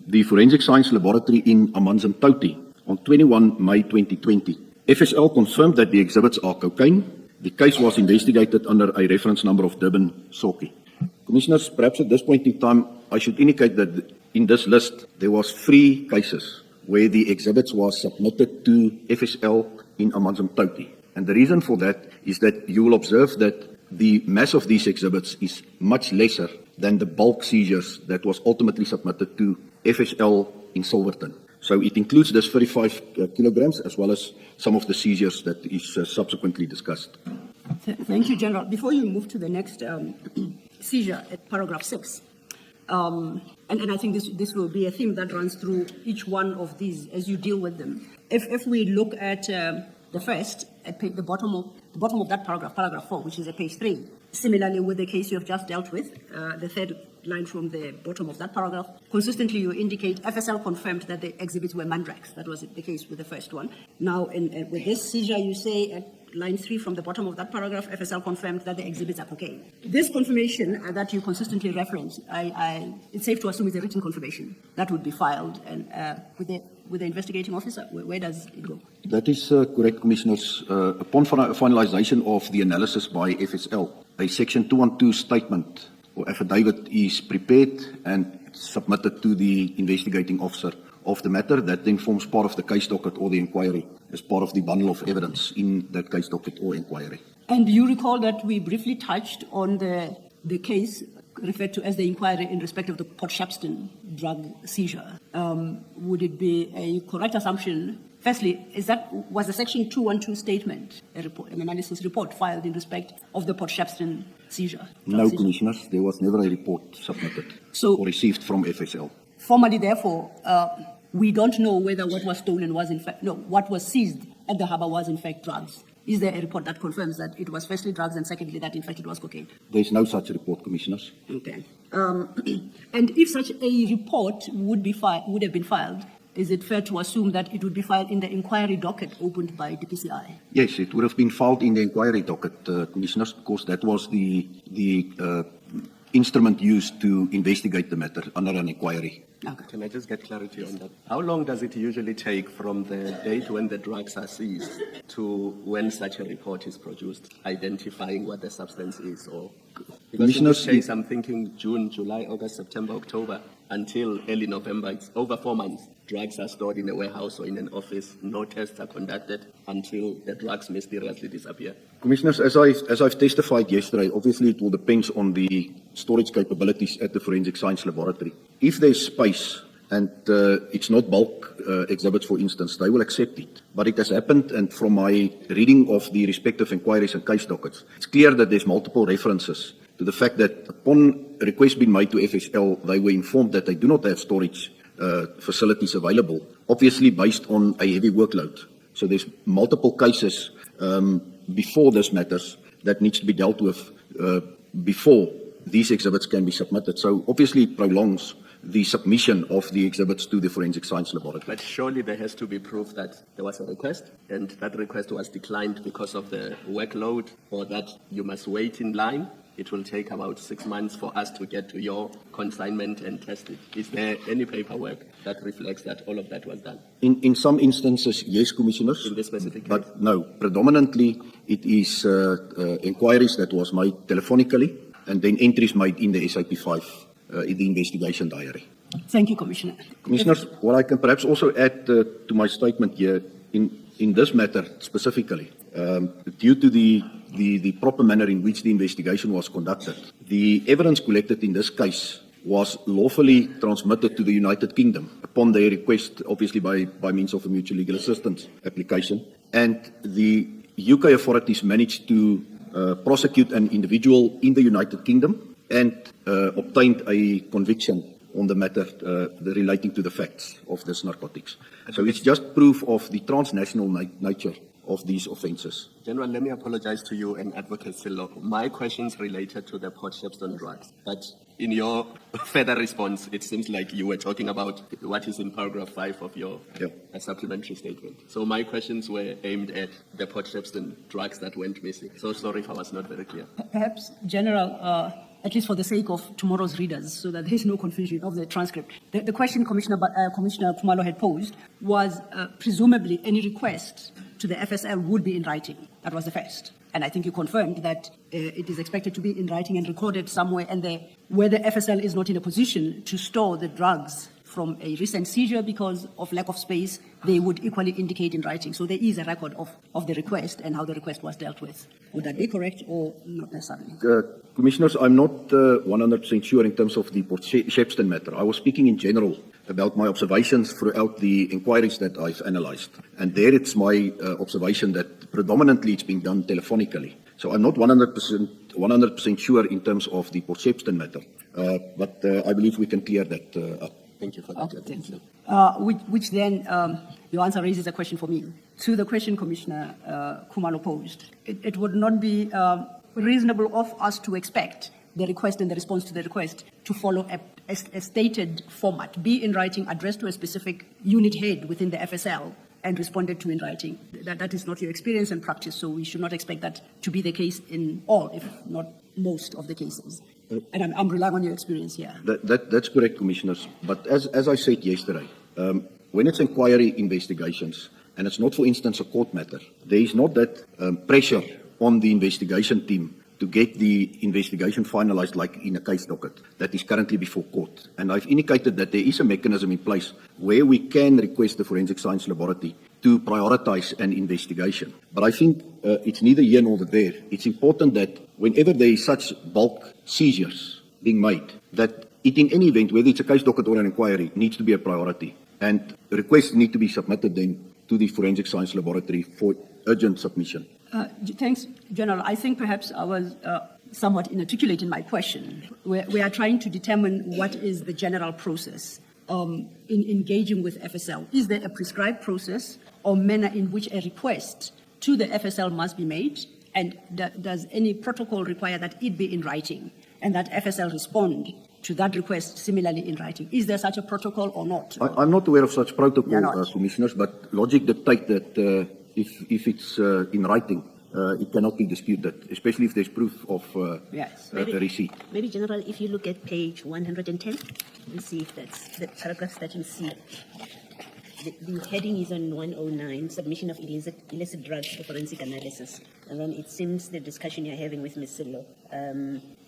the Forensic Science Laboratory in Amanzimtoti on 21 May 2020. FSL confirmed that the exhibits are cocaine. The case was investigated under a reference number of Durban Soki. Commissioners, perhaps at this point in time, I should indicate that in this list, there was 3 cases where the exhibits was submitted to FSL in Amanzimtoti. And the reason for that is that you will observe that the mass of these exhibits is much lesser than the bulk seizures that was ultimately submitted to FSL in Silverton. So it includes this 35 kilograms as well as some of the seizures that is subsequently discussed. Thank you, General. Before you move to the next seizure at paragraph 6, and I think this will be a theme that runs through each one of these as you deal with them. If we look at the first, at the bottom of that paragraph 4, which is at page 3, similarly with the case you have just dealt with, the third line from the bottom of that paragraph, consistently you indicate FSL confirmed that the exhibits were mandrakes. That was the case with the first one. Now, with this seizure, you say at line 3 from the bottom of that paragraph, FSL confirmed that the exhibits are cocaine. This confirmation that you consistently reference, it's safe to assume is a written confirmation that would be filed and with the investigating officer. Where does it go? That is correct, Commissioners. Upon finalization of the analysis by FSL, a Section 212 statement or affidavit is prepared and submitted to the investigating officer of the matter. That then forms part of the case docket or the inquiry as part of the bundle of evidence in that case docket or inquiry. And you recall that we briefly touched on the case referred to as the inquiry in respect of the Port Shepstone drug seizure. Would it be a correct assumption? Firstly, was the Section 212 statement an analysis report filed in respect of the Port Shepstone seizure? No, Commissioners, there was never a report submitted or received from FSL. Formally, therefore, we don't know whether what was stolen was what was seized at the harbour was in fact drugs. Is there a report that confirms that it was firstly drugs and secondly that in fact it was cocaine? There is no such report, Commissioners. Okay. And if such a report would have been filed, is it fair to assume that it would be filed in the inquiry docket opened by DPCI? Yes, it would have been filed in the inquiry docket, Commissioners, because that was the instrument used to investigate the matter under an inquiry. Okay. Can I just get clarity on that? How long does it usually take from the date when the drugs are seized to when such a report is produced, identifying what the substance is? Or because in this case, I'm thinking June, July, August, September, October. until early November, it's over 4 months. Drugs are stored in a warehouse or in an office. No tests are conducted until the drugs mysteriously disappear. Commissioners, as I've testified yesterday, obviously it will depend on the storage capabilities at the Forensic Science Laboratory. If there's space and it's not bulk exhibits, for instance, they will accept it. But it has happened, and from my reading of the respective inquiries and case dockets, it's clear that there's multiple references to the fact that upon a request being made to FSL, they were informed that they do not have storage facilities available, obviously based on a heavy workload. So there's multiple cases before this matters that needs to be dealt with before these exhibits can be submitted. So obviously it prolongs the submission of the exhibits to the Forensic Science Laboratory. But surely there has to be proof that there was a request and that request was declined because of the workload, or that you must wait in line. It will take about 6 months for us to get to your consignment and test it. Is there any paperwork that reflects that all of that was done? In some instances, yes, Commissioners. In this specific case? But no, predominantly it is inquiries that was made telephonically and then entries made in the SAP5, in the investigation diary. Thank you, Commissioner. Commissioners, what I can perhaps also add to my statement here, in this matter specifically, due to the proper manner in which the investigation was conducted, the evidence collected in this case was lawfully transmitted to the United Kingdom upon their request, obviously by means of a mutual legal assistance application. And the UK authorities managed to prosecute an individual in the United Kingdom and obtained a conviction on the matter relating to the facts of this narcotics. So it's just proof of the transnational nature of these offences. General, let me apologize to you and Advocate Silo. My questions related to the Port Shepstone drugs, but in your further response, it seems like you were talking about what is in paragraph 5 of your supplementary statement. So my questions were aimed at the Port Shepstone drugs that went missing. So sorry if I was not very clear. Perhaps, General, at least for the sake of tomorrow's readers, so that there is no confusion of the transcript. The question Commissioner Khumalo had posed was presumably any request to the FSL would be in writing. That was the first. And I think you confirmed that it is expected to be in writing and recorded somewhere, and where the FSL is not in a position to store the drugs from a recent seizure because of lack of space, they would equally indicate in writing. So there is a record of the request and how the request was dealt with. Would that be correct or not necessarily? Commissioners, I'm not 100% sure in terms of the Port Shepstone matter. I was speaking in general about my observations throughout the inquiries that I've analysed. And there it's my observation that predominantly it's being done telephonically. So I'm not 100% sure in terms of the Port Shepstone matter. But I believe we can clear that up. Thank you for that. Okay, thank you. Which then, your answer raises a question for me. To the question Commissioner Khumalo posed, it would not be reasonable of us to expect the request and the response to the request to follow a stated format, be in writing, addressed to a specific unit head within the FSL, and responded to in writing. That is not your experience and practice, so we should not expect that to be the case in all, if not most of the cases. And I'm relying on your experience here. That's correct, Commissioners. But as I said yesterday, when it's inquiry investigations, and it's not, for instance, a court matter, there is not that pressure on the investigation team to get the investigation finalized like in a case docket that is currently before court. And I've indicated that there is a mechanism in place where we can request the Forensic Science Laboratory to prioritize an investigation. But I think it's neither here nor there. It's important that whenever there is such bulk seizures being made, that it in any event, whether it's a case docket or an inquiry, needs to be a priority. And requests need to be submitted then to the Forensic Science Laboratory for urgent submission. Thanks, General. I think perhaps I was somewhat inarticulate in my question. We are trying to determine what is the general process in engaging with FSL. Is there a prescribed process or manner in which a request to the FSL must be made? And does any protocol require that it be in writing and that FSL respond to that request similarly in writing? Is there such a protocol or not? I'm not aware of such protocol, You're Commissioners, but logic dictates that if it's in writing, it cannot be disputed, especially if there's proof of a receipt. Maybe, General, if you look at page 110 and see if that's the paragraph that you see. The heading is on 109, submission of illicit drugs for forensic analysis. And then it seems the discussion you're having with Ms. Silo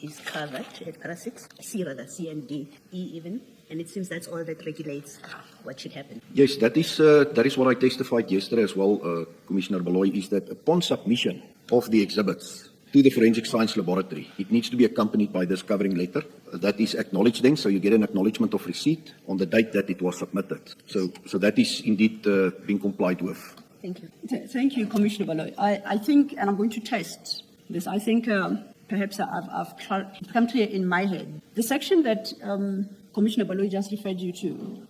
is covered at para 6, C rather, C and D, E even. And it seems that's all that regulates what should happen. Yes, that is what I testified yesterday as well, Commissioner Baloy, is that upon submission of the exhibits to the Forensic Science Laboratory, it needs to be accompanied by this covering letter. That is acknowledged then, so you get an acknowledgement of receipt on the date that it was submitted. So that is indeed being complied with. Thank you. Thank you, Commissioner Baloy. I think, and I'm going to test this, I think perhaps I've come clear in my head. The section that Commissioner Baloy just referred you to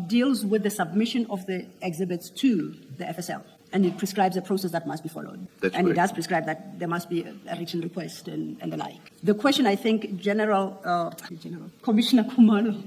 deals with the submission of the exhibits to the FSL. And it prescribes a process that must be followed. That's and correct. it does prescribe that there must be a written request and the like. The question, I think, Commissioner Kumalo,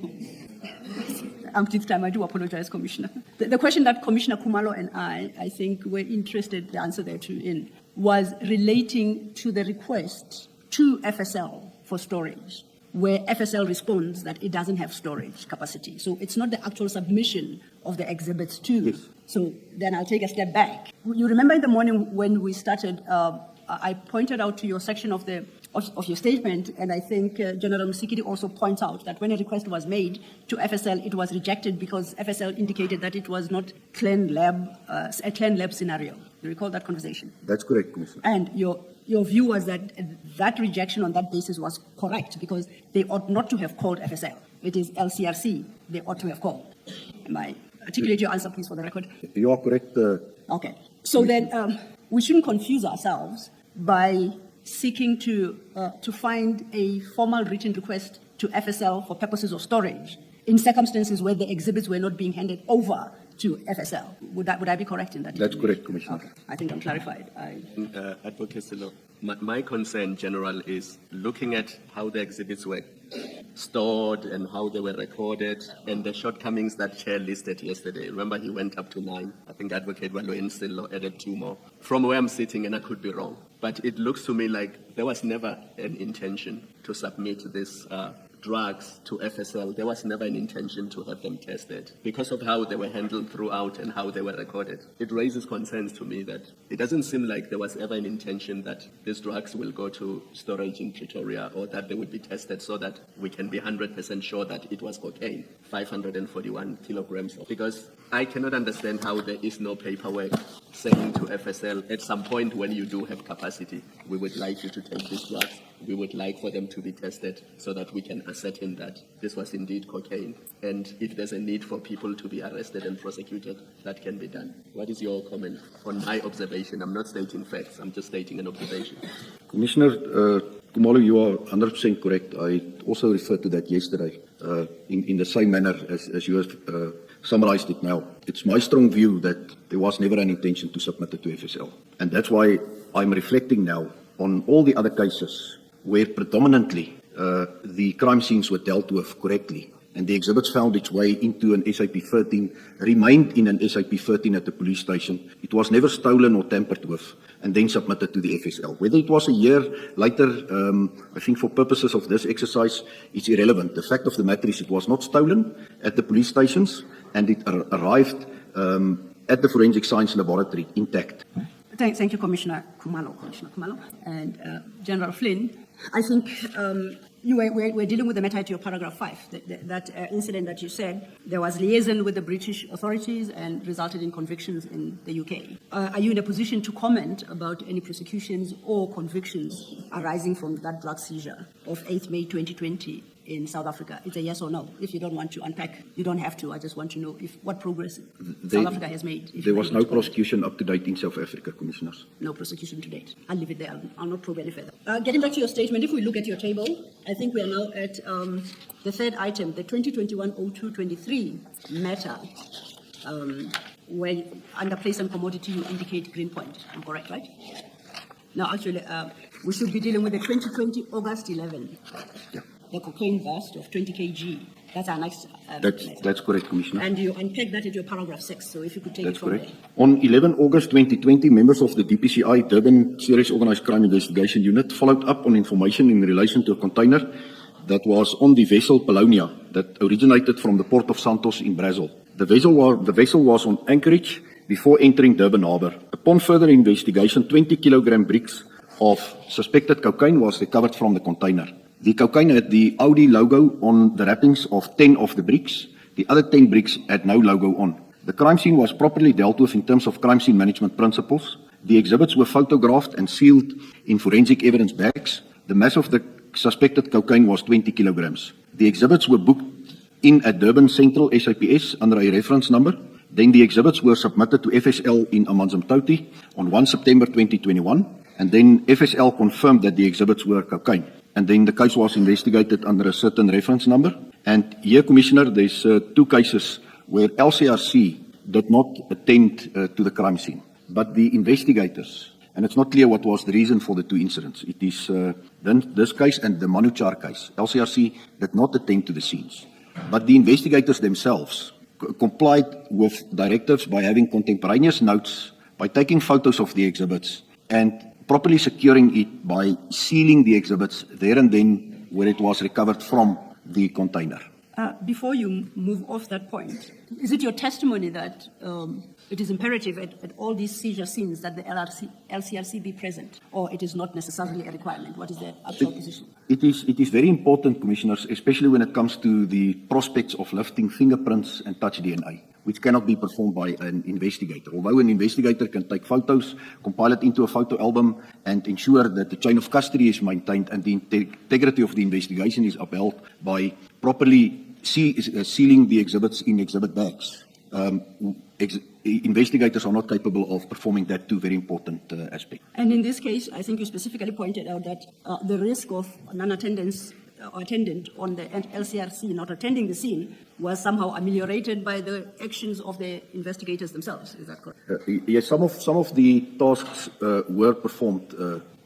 this time I do apologize, Commissioner. The question that Commissioner Kumalo and I think were interested, the answer there too, in, was relating to the request to FSL for storage, where FSL responds that it doesn't have storage capacity. So it's not the actual submission of the exhibits to. Yes. So then I'll take a step back. You remember in the morning when we started, I pointed out to your section of your statement, and I think General Musikiri also points out that when a request was made to FSL, it was rejected because FSL indicated that it was not a clean lab scenario. You recall that conversation? That's correct, Commissioner. And your view was that that rejection on that basis was correct because they ought not to have called FSL. It is LCRC they ought to have called. Am I articulate your answer, please, for the record? You are correct. Okay. So then we shouldn't confuse ourselves by seeking to find a formal written request to FSL for purposes of storage in circumstances where the exhibits were not being handed over to FSL. Would I be correct in that? That's correct, Commissioner. Okay. I think I'm clarified. Advocate Silo, my concern, General, is looking at how the exhibits were stored and how they were recorded and the shortcomings that Chair listed yesterday. Remember, he went up to 9. I think Advocate Waloen Silo added 2 more. From where I'm sitting, and I could be wrong, but it looks to me like there was never an intention to submit this drugs to FSL. There was never an intention to have them tested because of how they were handled throughout and how they were recorded. It raises concerns to me that it doesn't seem like there was ever an intention that these drugs will go to storage in Pretoria or that they would be tested so that we can be 100% sure that it was cocaine, 541 kilograms. Because I cannot understand how there is no paperwork saying to FSL at some point when you do have capacity, we would like you to take these drugs. We would like for them to be tested so that we can ascertain that this was indeed cocaine. And if there's a need for people to be arrested and prosecuted, that can be done. What is your comment on my observation? I'm not stating facts, I'm just stating an observation. Commissioner Kumalo, you are 100% correct. I also referred to that yesterday in the same manner as you have summarized it now. It's my strong view that there was never an intention to submit it to FSL. And that's why I'm reflecting now on all the other cases where predominantly the crime scenes were dealt with correctly and the exhibits found its way into an SAP-13, remained in an SAP-13 at the police station. It was never stolen or tampered with and then submitted to the FSL. Whether it was a year later, I think for purposes of this exercise, it's irrelevant. The fact of the matter is it was not stolen at the police stations and it arrived at the Forensic Science Laboratory intact. Thank you, Commissioner Kumalo. And General Flynn, I think we're dealing with the matter to your paragraph 5, that incident that you said, there was liaison with the British authorities and resulted in convictions in the UK. Are you in a position to comment about any prosecutions or convictions arising from that drug seizure of 8th May 2020 in South Africa? It's a yes or no. If you don't want to unpack, you don't have to. I just want to know what progress South Africa has made. There was no prosecution up to date in South Africa, Commissioners. No prosecution to date. I'll leave it there. I'll not probe any further. Getting back to your statement, if we look at your table, I think we are now at the third item, the 2021-02-23 matter, where under place and commodity you indicate green point. I'm correct, right? Now, actually, we should be dealing with the 2020 August 11. Yeah. The cocaine bust of 20 kg. That's our next. That's correct, Commissioner. And you unpack that into your paragraph 6. So if you could take That's it from correct. there. On 11 August 2020, members of the DPCI Durban Serious Organised Crime Investigation Unit followed up on information in relation to a container that was on the vessel Polonia that originated from the port of Santos in Brazil. The vessel was on anchorage before entering Durban Harbour. Upon further investigation, 20 kilogram bricks of suspected cocaine was recovered from the container. The cocaine had the Audi logo on the wrappings of 10 of the bricks. The other 10 bricks had no logo on. The crime scene was properly dealt with in terms of crime scene management principles. The exhibits were photographed and sealed in forensic evidence bags. The mass of the suspected cocaine was 20 kilograms. The exhibits were booked in at Durban Central SAPS under a reference number. Then the exhibits were submitted to FSL in Amanzimtoti on 1 September 2021. And then FSL confirmed that the exhibits were cocaine. And then the case was investigated under a certain reference number. And here, Commissioner, there's 2 cases where LCRC did not attend to the crime scene. But the investigators, and it's not clear what was the reason for the 2 incidents. It is then this case and the Manuchar case. LCRC did not attend to the scenes. But the investigators themselves complied with directives by having contemporaneous notes, by taking photos of the exhibits, and properly securing it by sealing the exhibits there and then where it was recovered from the container. Before you move off that point, is it your testimony that it is imperative at all these seizure scenes that the LCRC be present, or it is not necessarily a requirement? What is the actual position? It is very important, Commissioners, especially when it comes to the prospects of lifting fingerprints and touch DNA, which cannot be performed by an investigator. Although an investigator can take photos, compile it into a photo album, and ensure that the chain of custody is maintained and the integrity of the investigation is upheld by properly sealing the exhibits in exhibit bags. Investigators are not capable of performing that 2 very important aspects. And in this case, I think you specifically pointed out that the risk of non-attendance or attendant on the LCRC not attending the scene was somehow ameliorated by the actions of the investigators themselves. Is that correct? Yes, some of the tasks were performed,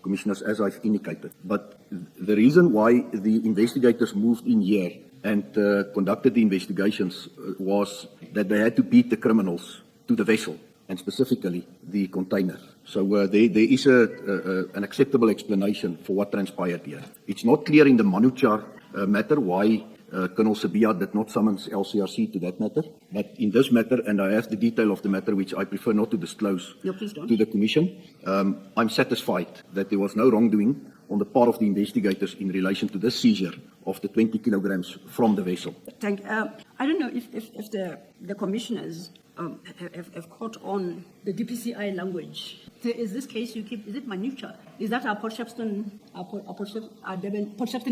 Commissioners, as I've indicated. But the reason why the investigators moved in here and conducted the investigations was that they had to beat the criminals to the vessel, and specifically the container. So there is an acceptable explanation for what transpired here. It's not clear in the Manuchar matter why Colonel Sabia did not summons LCRC to that matter. But in this matter, and I have the detail of the matter, which I prefer not to disclose to the Commission, I'm satisfied that there was no wrongdoing on the part of the investigators in relation to the seizure of the 20 kilograms from the vessel. I don't know if the commissioners have caught on the DPCI language. Is this case you keep, is it Manucha? Is that our Port Shepstone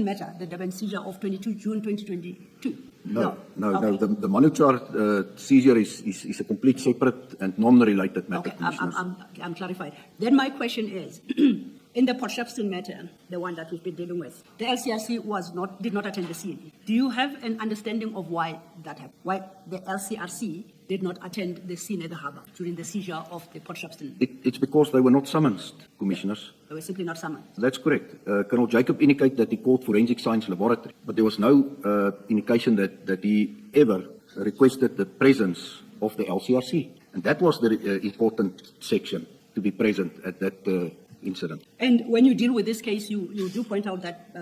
matter, the Durban seizure of 22 June 2022? No. The Manuchar seizure is a complete separate and non-related matter. Okay, I'm clarified. Then my question is, in the Port Shepstone matter, the one that we've been dealing with, the LCRC did not attend the scene. Do you have an understanding of why that happened? Why the LCRC did not attend the scene at the harbour during the seizure of the Port Shepstone? It's because they were not summoned, Commissioners. They were simply not summoned. That's correct. Colonel Jacob indicated that he called Forensic Science Laboratory, but there was no indication that he ever requested the presence of the LCRC. And that was the important section to be present at that incident. And when you deal with this case, you do point out that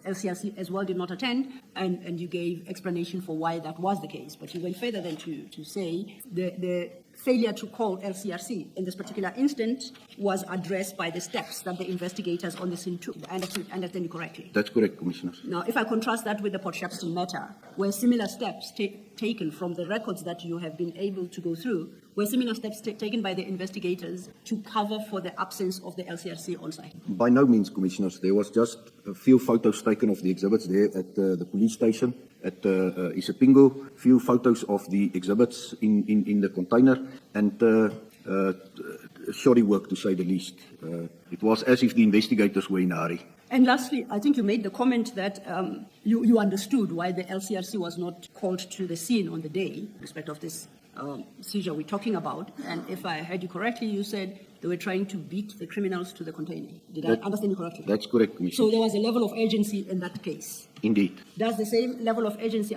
LCRC as well did not attend, and you gave explanation for why that was the case. But you went further than to say the failure to call LCRC in this particular instance was addressed by the steps that the investigators on the scene took. I understand you correctly? That's correct, Commissioners. Now, if I contrast that with the Port Shepstone matter, where similar steps taken from the records that you have been able to go through, were similar steps taken by the investigators to cover for the absence of the LCRC on site? By no means, Commissioners. There was just a few photos taken of the exhibits there at the police station at Isipingo, few photos of the exhibits in the container, and shoddy work, to say the least. It was as if the investigators were in a hurry. And lastly, I think you made the comment that you understood why the LCRC was not called to the scene on the day in respect of this seizure we're talking about. And if I heard you correctly, you said they were trying to beat the criminals to the container. Did I understand you correctly? That's correct, Commissioner. So there was a level of urgency in that case. Indeed. Did the same level of urgency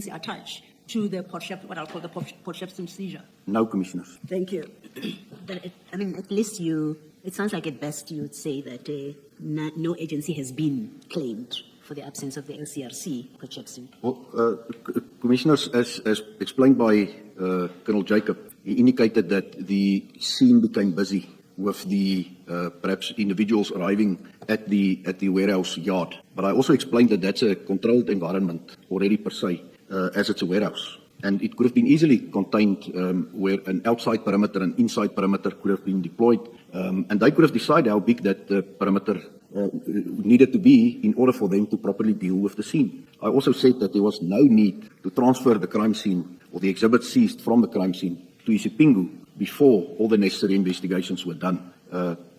attach to the what I'll call the Port Shepstone seizure? No, Commissioners. Thank you. But at least it sounds like at best you would say that no agency has been claimed for the absence of the LCRC, Port Shepstone. Well, Commissioners, as explained by Colonel Jacob, he indicated that the scene became busy with the perhaps individuals arriving at the warehouse yard. But I also explained that that's a controlled environment already per se, as it's a warehouse. And it could have been easily contained where an outside perimeter and inside perimeter could have been deployed. And they could have decided how big that perimeter needed to be in order for them to properly deal with the scene. I also said that there was no need to transfer the crime scene or the exhibits seized from the crime scene to Isipingo before all the necessary investigations were done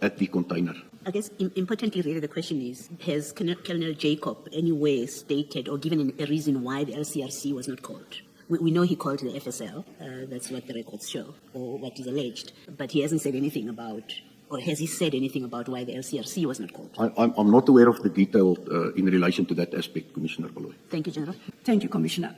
at the container. I guess importantly, really, the question is, has Colonel Jacob anywhere stated or given a reason why the LCRC was not called? We know he called the FSL, that's what the records show, or what is alleged, but he hasn't said anything about, or has he said anything about why the LCRC was not called? I'm not aware of the detail in relation to that aspect, Commissioner Baloyi. Thank you, General. Thank you, Commissioner.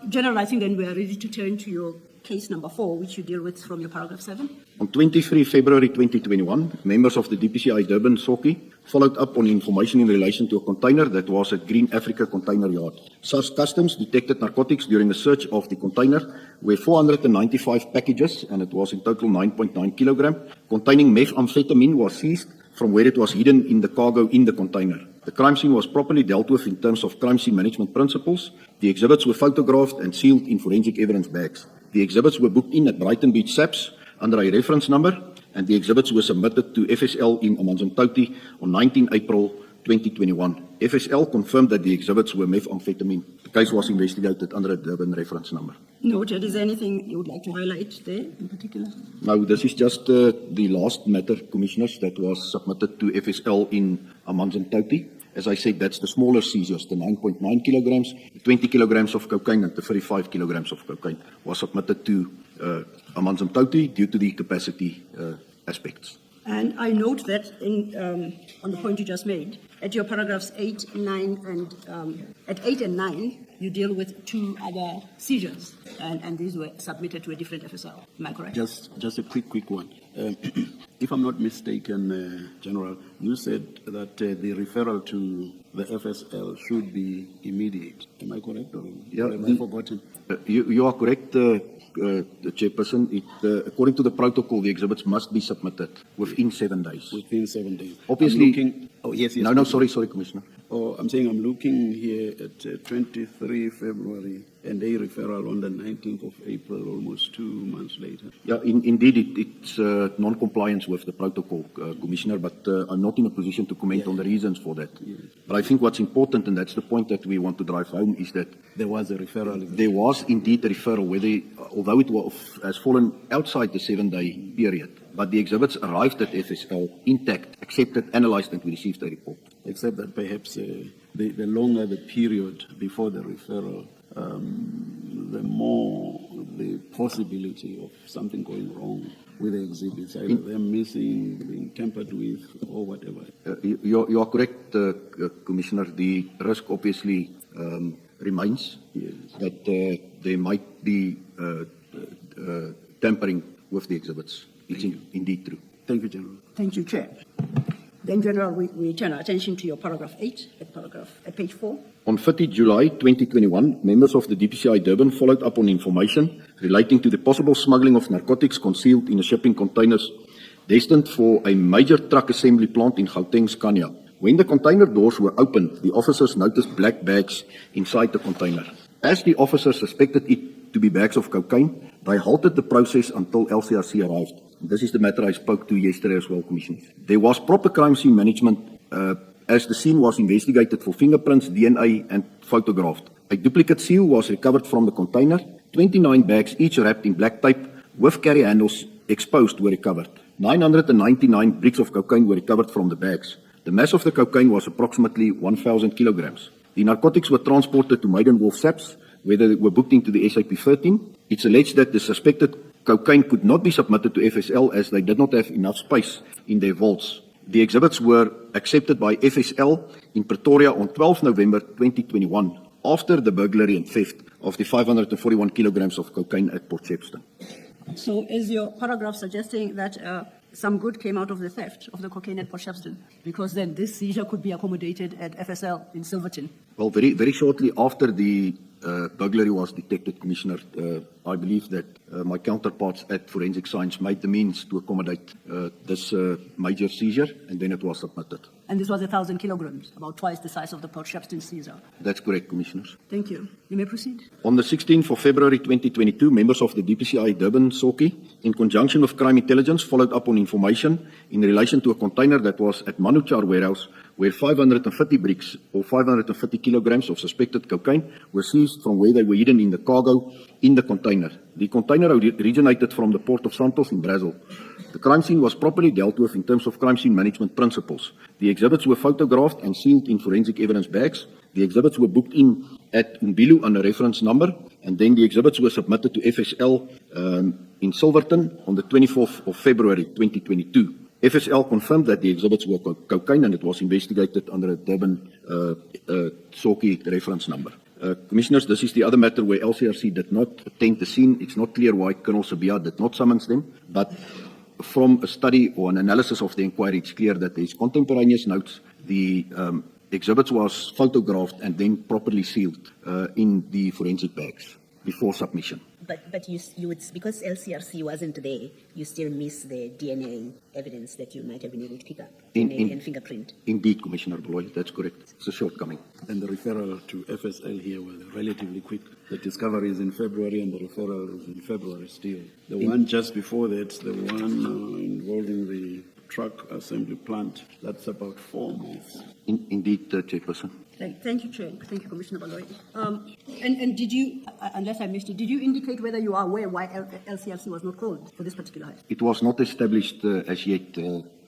General, I think then we are ready to turn to your case number 4, which you deal with from your paragraph 7. On 23 February 2021, members of the DPCI Durban SOCI followed up on information in relation to a container that was at Green Africa Container Yard. SARS Customs detected narcotics during the search of the container, where 495 packages, and it was in total 9.9 kilogram, containing methamphetamine was seized from where it was hidden in the cargo in the container. The crime scene was properly dealt with in terms of crime scene management principles. The exhibits were photographed and sealed in forensic evidence bags. The exhibits were booked in at Brighton Beach SAPS under a reference number, and the exhibits were submitted to FSL in Amanzimtoti on 19 April 2021. FSL confirmed that the exhibits were methamphetamine. The case was investigated under a Durban reference number. Noted. Is there anything you would like to highlight there in particular? No, this is just the last matter, Commissioners, that was submitted to FSL in Amanzimtoti. As I said, that's the smaller seizures, the 9.9 kilograms, the 20 kilograms of cocaine and the 35 kilograms of cocaine was submitted to Amanzimtoti due to the capacity aspects. And I note that on the point you just made, at your paragraphs 8, 9, and at 8 and 9, you deal with 2 other seizures, and these were submitted to a different FSL. Am I correct? Just a quick one. If I'm not mistaken, General, you said that the referral to the FSL should be immediate. Am I correct, or have I forgotten? You are correct, the Chairperson. According to the protocol, the exhibits must be submitted within 7 days. Within 7 days. Obviously. Yes. No, sorry, Commissioner. Oh, I'm saying I'm looking here at 23 February and a referral on the 19th of April, almost 2 months later. Yeah, indeed, it's non-compliance with the protocol, Commissioner, but I'm not in a position to comment on the reasons for that. Yeah. But I think what's important, and that's the point that we want to drive home, is that There was a referral. there was indeed a referral, although it has fallen outside the 7-day period, but the exhibits arrived at FSL intact, accepted, analyzed, and we received a report. Except that perhaps the longer the period before the referral, the more the possibility of something going wrong with the exhibits, either them missing, being tampered with, or whatever. You are correct, Commissioner. The risk obviously remains that there might be tampering with the exhibits. It's indeed true. Thank you, General. Thank you, Chair. Then, General, we turn our attention to your paragraph 8 at page 4. On 30 July 2021, members of the DPCI Durban followed up on information relating to the possible smuggling of narcotics concealed in the shipping containers destined for a major truck assembly plant in Gauteng's Kanya. When the container doors were opened, the officers noticed black bags inside the container. As the officers suspected it to be bags of cocaine, they halted the process until LCRC arrived. This is the matter I spoke to yesterday as well, Commissioner. There was proper crime scene management as the scene was investigated for fingerprints, DNA, and photographed. A duplicate seal was recovered from the container. 29 bags, each wrapped in black tape, with carry handles exposed, were recovered. 999 bricks of cocaine were recovered from the bags. The mass of the cocaine was approximately 1,000 kilograms. The narcotics were transported to Maiden Wolf SAPS, where they were booked into the SAP-13. It's alleged that the suspected cocaine could not be submitted to FSL as they did not have enough space in their vaults. The exhibits were accepted by FSL in Pretoria on 12 November 2021, after the burglary and theft of the 541 kilograms of cocaine at Port Shepstone. So is your paragraph suggesting that some good came out of the theft of the cocaine at Port Shepstone? Because then this seizure could be accommodated at FSL in Silverton. Well, very, very shortly after the burglary was detected, Commissioner, I believe that my counterparts at Forensic Science made the means to accommodate this major seizure, and then it was submitted. And this was 1,000 kilograms, about twice the size of the Port Shepstone seizure. That's correct, Commissioners. Thank you. You may proceed. On the 16th of February 2022, members of the DPCI Durban SOCI, in conjunction with Crime Intelligence, followed up on information in relation to a container that was at Manuchar warehouse where 550 bricks or 550 kilograms of suspected cocaine were seized from where they were hidden in the cargo in the container. The container originated from the Port of Santos in Brazil. The crime scene was properly dealt with in terms of crime scene management principles. The exhibits were photographed and sealed in forensic evidence bags. The exhibits were booked in at Mbilu under reference number, and then the exhibits were submitted to FSL in Silverton on the 24th of February 2022. FSL confirmed that the exhibits were cocaine, and it was investigated under a Durban SOCI reference number. Commissioners, this is the other matter where LCRC did not attend the scene. It's not clear why Colonel Sabia did not summons them, but from a study or an analysis of the inquiry, it's clear that there is contemporaneous notes. The exhibits was photographed and then properly sealed in the forensic bags before submission. But you would, because LCRC wasn't there, you still miss the DNA evidence that you might have been able to pick up, DNA and fingerprint. Indeed, Commissioner Bloy, that's correct. It's a shortcoming. And the referral to FSL here was relatively quick. The discovery is in February and the referral is in February still. The one just before that, the one involving the truck assembly plant, that's about 4 months. Indeed, Chairperson. Thank you, Chair. Thank you, Commissioner Baloyi. And did you, unless I missed it, did you indicate whether you are aware why LCRC was not called for this particular heist? It was not established as yet.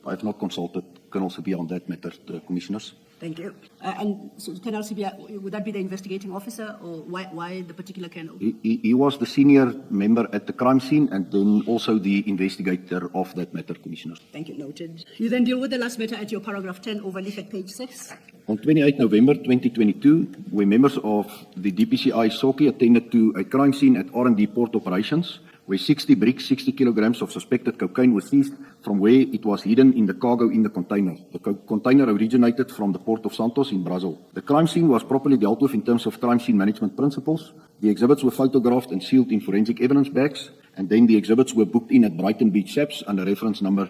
I have not consulted Colonel Sabia on that matter, Commissioners. Thank you. And so Colonel Sibia, would that be the investigating officer, or why the particular colonel? He was the senior member at the crime scene and then also the investigator of that matter, Commissioners. Thank you, noted. You then deal with the last matter at your paragraph 10 overleaf at page 6. On 28 November 2022, where members of the DPCI SOCI attended to a crime scene at R&D Port Operations, where 60 bricks, 60 kilograms of suspected cocaine was seized from where it was hidden in the cargo in the container. The container originated from the Port of Santos in Brazil. The crime scene was properly dealt with in terms of crime scene management principles. The exhibits were photographed and sealed in forensic evidence bags, and then the exhibits were booked in at Brighton Beach SAPS under reference number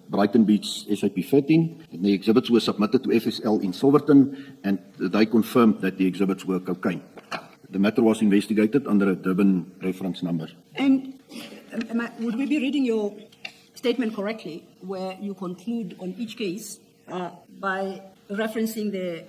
Brighton Beach SAP 13. And the exhibits were submitted to FSL in Silverton, and they confirmed that the exhibits were cocaine. The matter was investigated under a Durban reference number. And would we be reading your statement correctly, where you conclude on each case by referencing the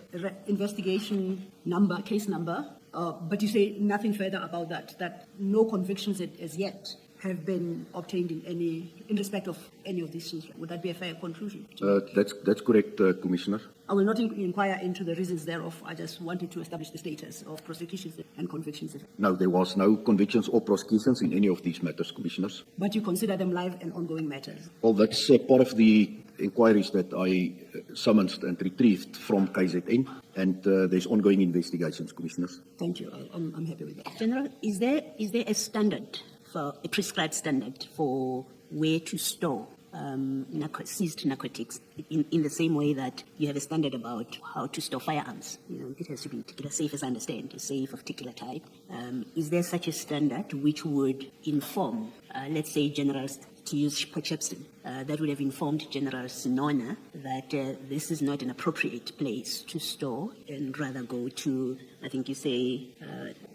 investigation number, case number, but you say nothing further about that no convictions as yet have been obtained in respect of any of these seizures? Would that be a fair conclusion? That's correct, Commissioner. I will not inquire into the reasons thereof. I just wanted to establish the status of prosecutions and convictions. No, there was no convictions or prosecutions in any of these matters, Commissioners. But you consider them live and ongoing matters? Well, that's part of the inquiries that I summoned and retrieved from KZN, and there's ongoing investigations, Commissioners. Thank you. I'm happy with that. General, is there a standard, for a prescribed standard for where to store seized narcotics in the same way that you have a standard about how to store firearms? It has to be particular safe, as I understand, a safe of particular type. Is there such a standard which would inform, let's say, generals, to use Port Shepstone, that would have informed General Sinona that this is not an appropriate place to store and rather go to, I think you say,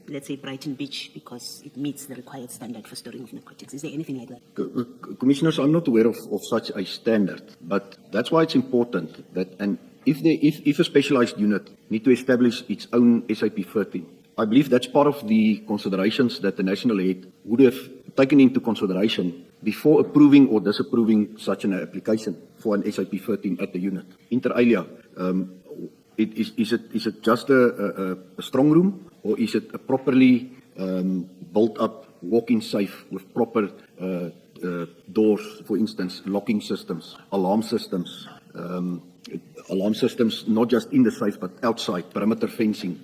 let's say Brighton Beach, because it meets the required standard for storing of narcotics? Is there anything like that? Commissioners, I'm not aware of such a standard, but that's why it's important that, and if a specialized unit need to establish its own SAP 13, I believe that's part of the considerations that the national head would have taken into consideration before approving or disapproving such an application for an SAP 13 at the unit. Inter alia, is it just a strong room, or is it a properly built up walk-in safe with proper doors, for instance, locking systems, alarm systems, not just in the safe but outside, perimeter fencing,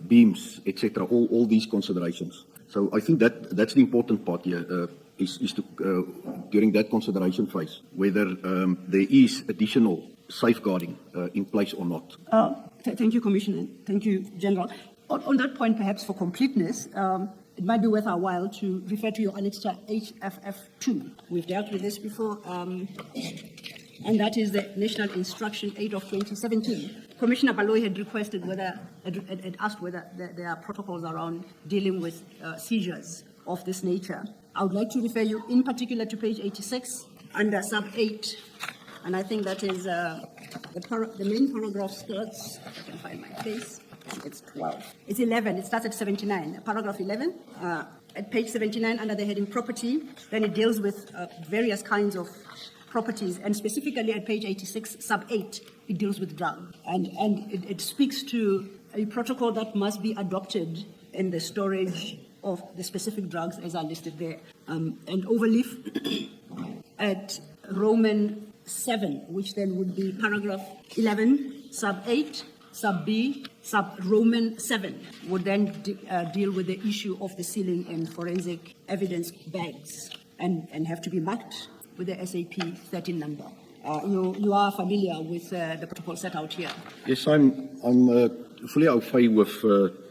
beams, etc. All these considerations. So I think that's the important part here. Is to during that consideration phase whether there is additional safeguarding in place or not. Thank you, Commissioner. Thank you, General. On that point, perhaps for completeness, it might be worth our while to refer to your Annex HFF2. We've dealt with this before, and that is the National Instruction 8 of 2017. Commissioner Baloyi had requested had asked whether there are protocols around dealing with seizures of this nature. I would like to refer you in particular to page 86 under sub 8, and I think that is the main paragraph starts, if I can find my place. It's 12. It's 11. It starts at 79. Paragraph 11, at page 79 under the heading property, then it deals with various kinds of properties, and specifically at page 86, sub 8, it deals with drugs. And it speaks to a protocol that must be adopted in the storage of the specific drugs as are listed there. And overleaf at Roman 7, which then would be paragraph 11, sub 8, sub B, sub Roman 7 would then deal with the issue of the sealing and forensic evidence bags and have to be marked with the SAP 13 number. You are familiar with the protocol set out here. Yes, I'm fully au fait with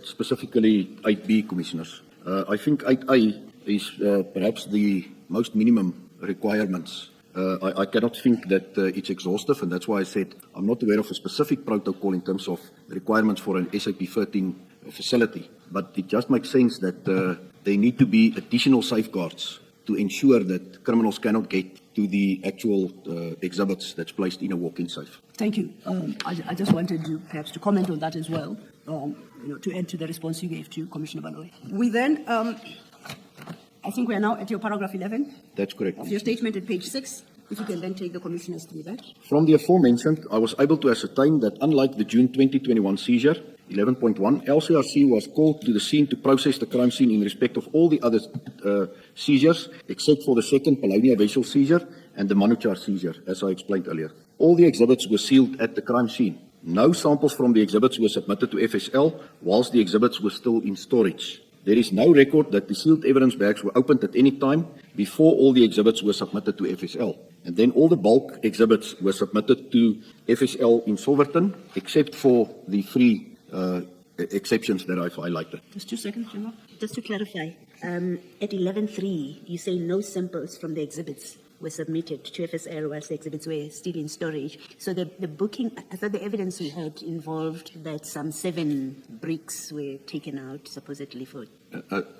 specifically 8B, Commissioners. I think 8A is perhaps the most minimum requirements. I cannot think that it's exhaustive, and that's why I said I'm not aware of a specific protocol in terms of requirements for an SAP 13 facility. But it just makes sense that there need to be additional safeguards to ensure that criminals cannot get to the actual exhibits that's placed in a walk-in safe. Thank you. I just wanted you perhaps to comment on that as well, to add to the response you gave to Commissioner Baloyi. We then, I think we are now at your paragraph 11. That's correct. Of your statement at page 6. If you can then take the commissioners through that. From the aforementioned, I was able to ascertain that unlike the June 2021 seizure, 11.1, LCRC was called to the scene to process the crime scene in respect of all the other seizures, except for the second Polonia vessel seizure and the Manuchar seizure, as I explained earlier. All the exhibits were sealed at the crime scene. No samples from the exhibits were submitted to FSL whilst the exhibits were still in storage. There is no record that the sealed evidence bags were opened at any time before all the exhibits were submitted to FSL. And then all the bulk exhibits were submitted to FSL in Silverton, except for the 3 exceptions that I've highlighted. Just 2 seconds, General. Just to clarify, at 11.3, you say no samples from the exhibits were submitted to FSL whilst the exhibits were still in storage. So the booking, I thought the evidence we had involved that some 7 bricks were taken out, supposedly for...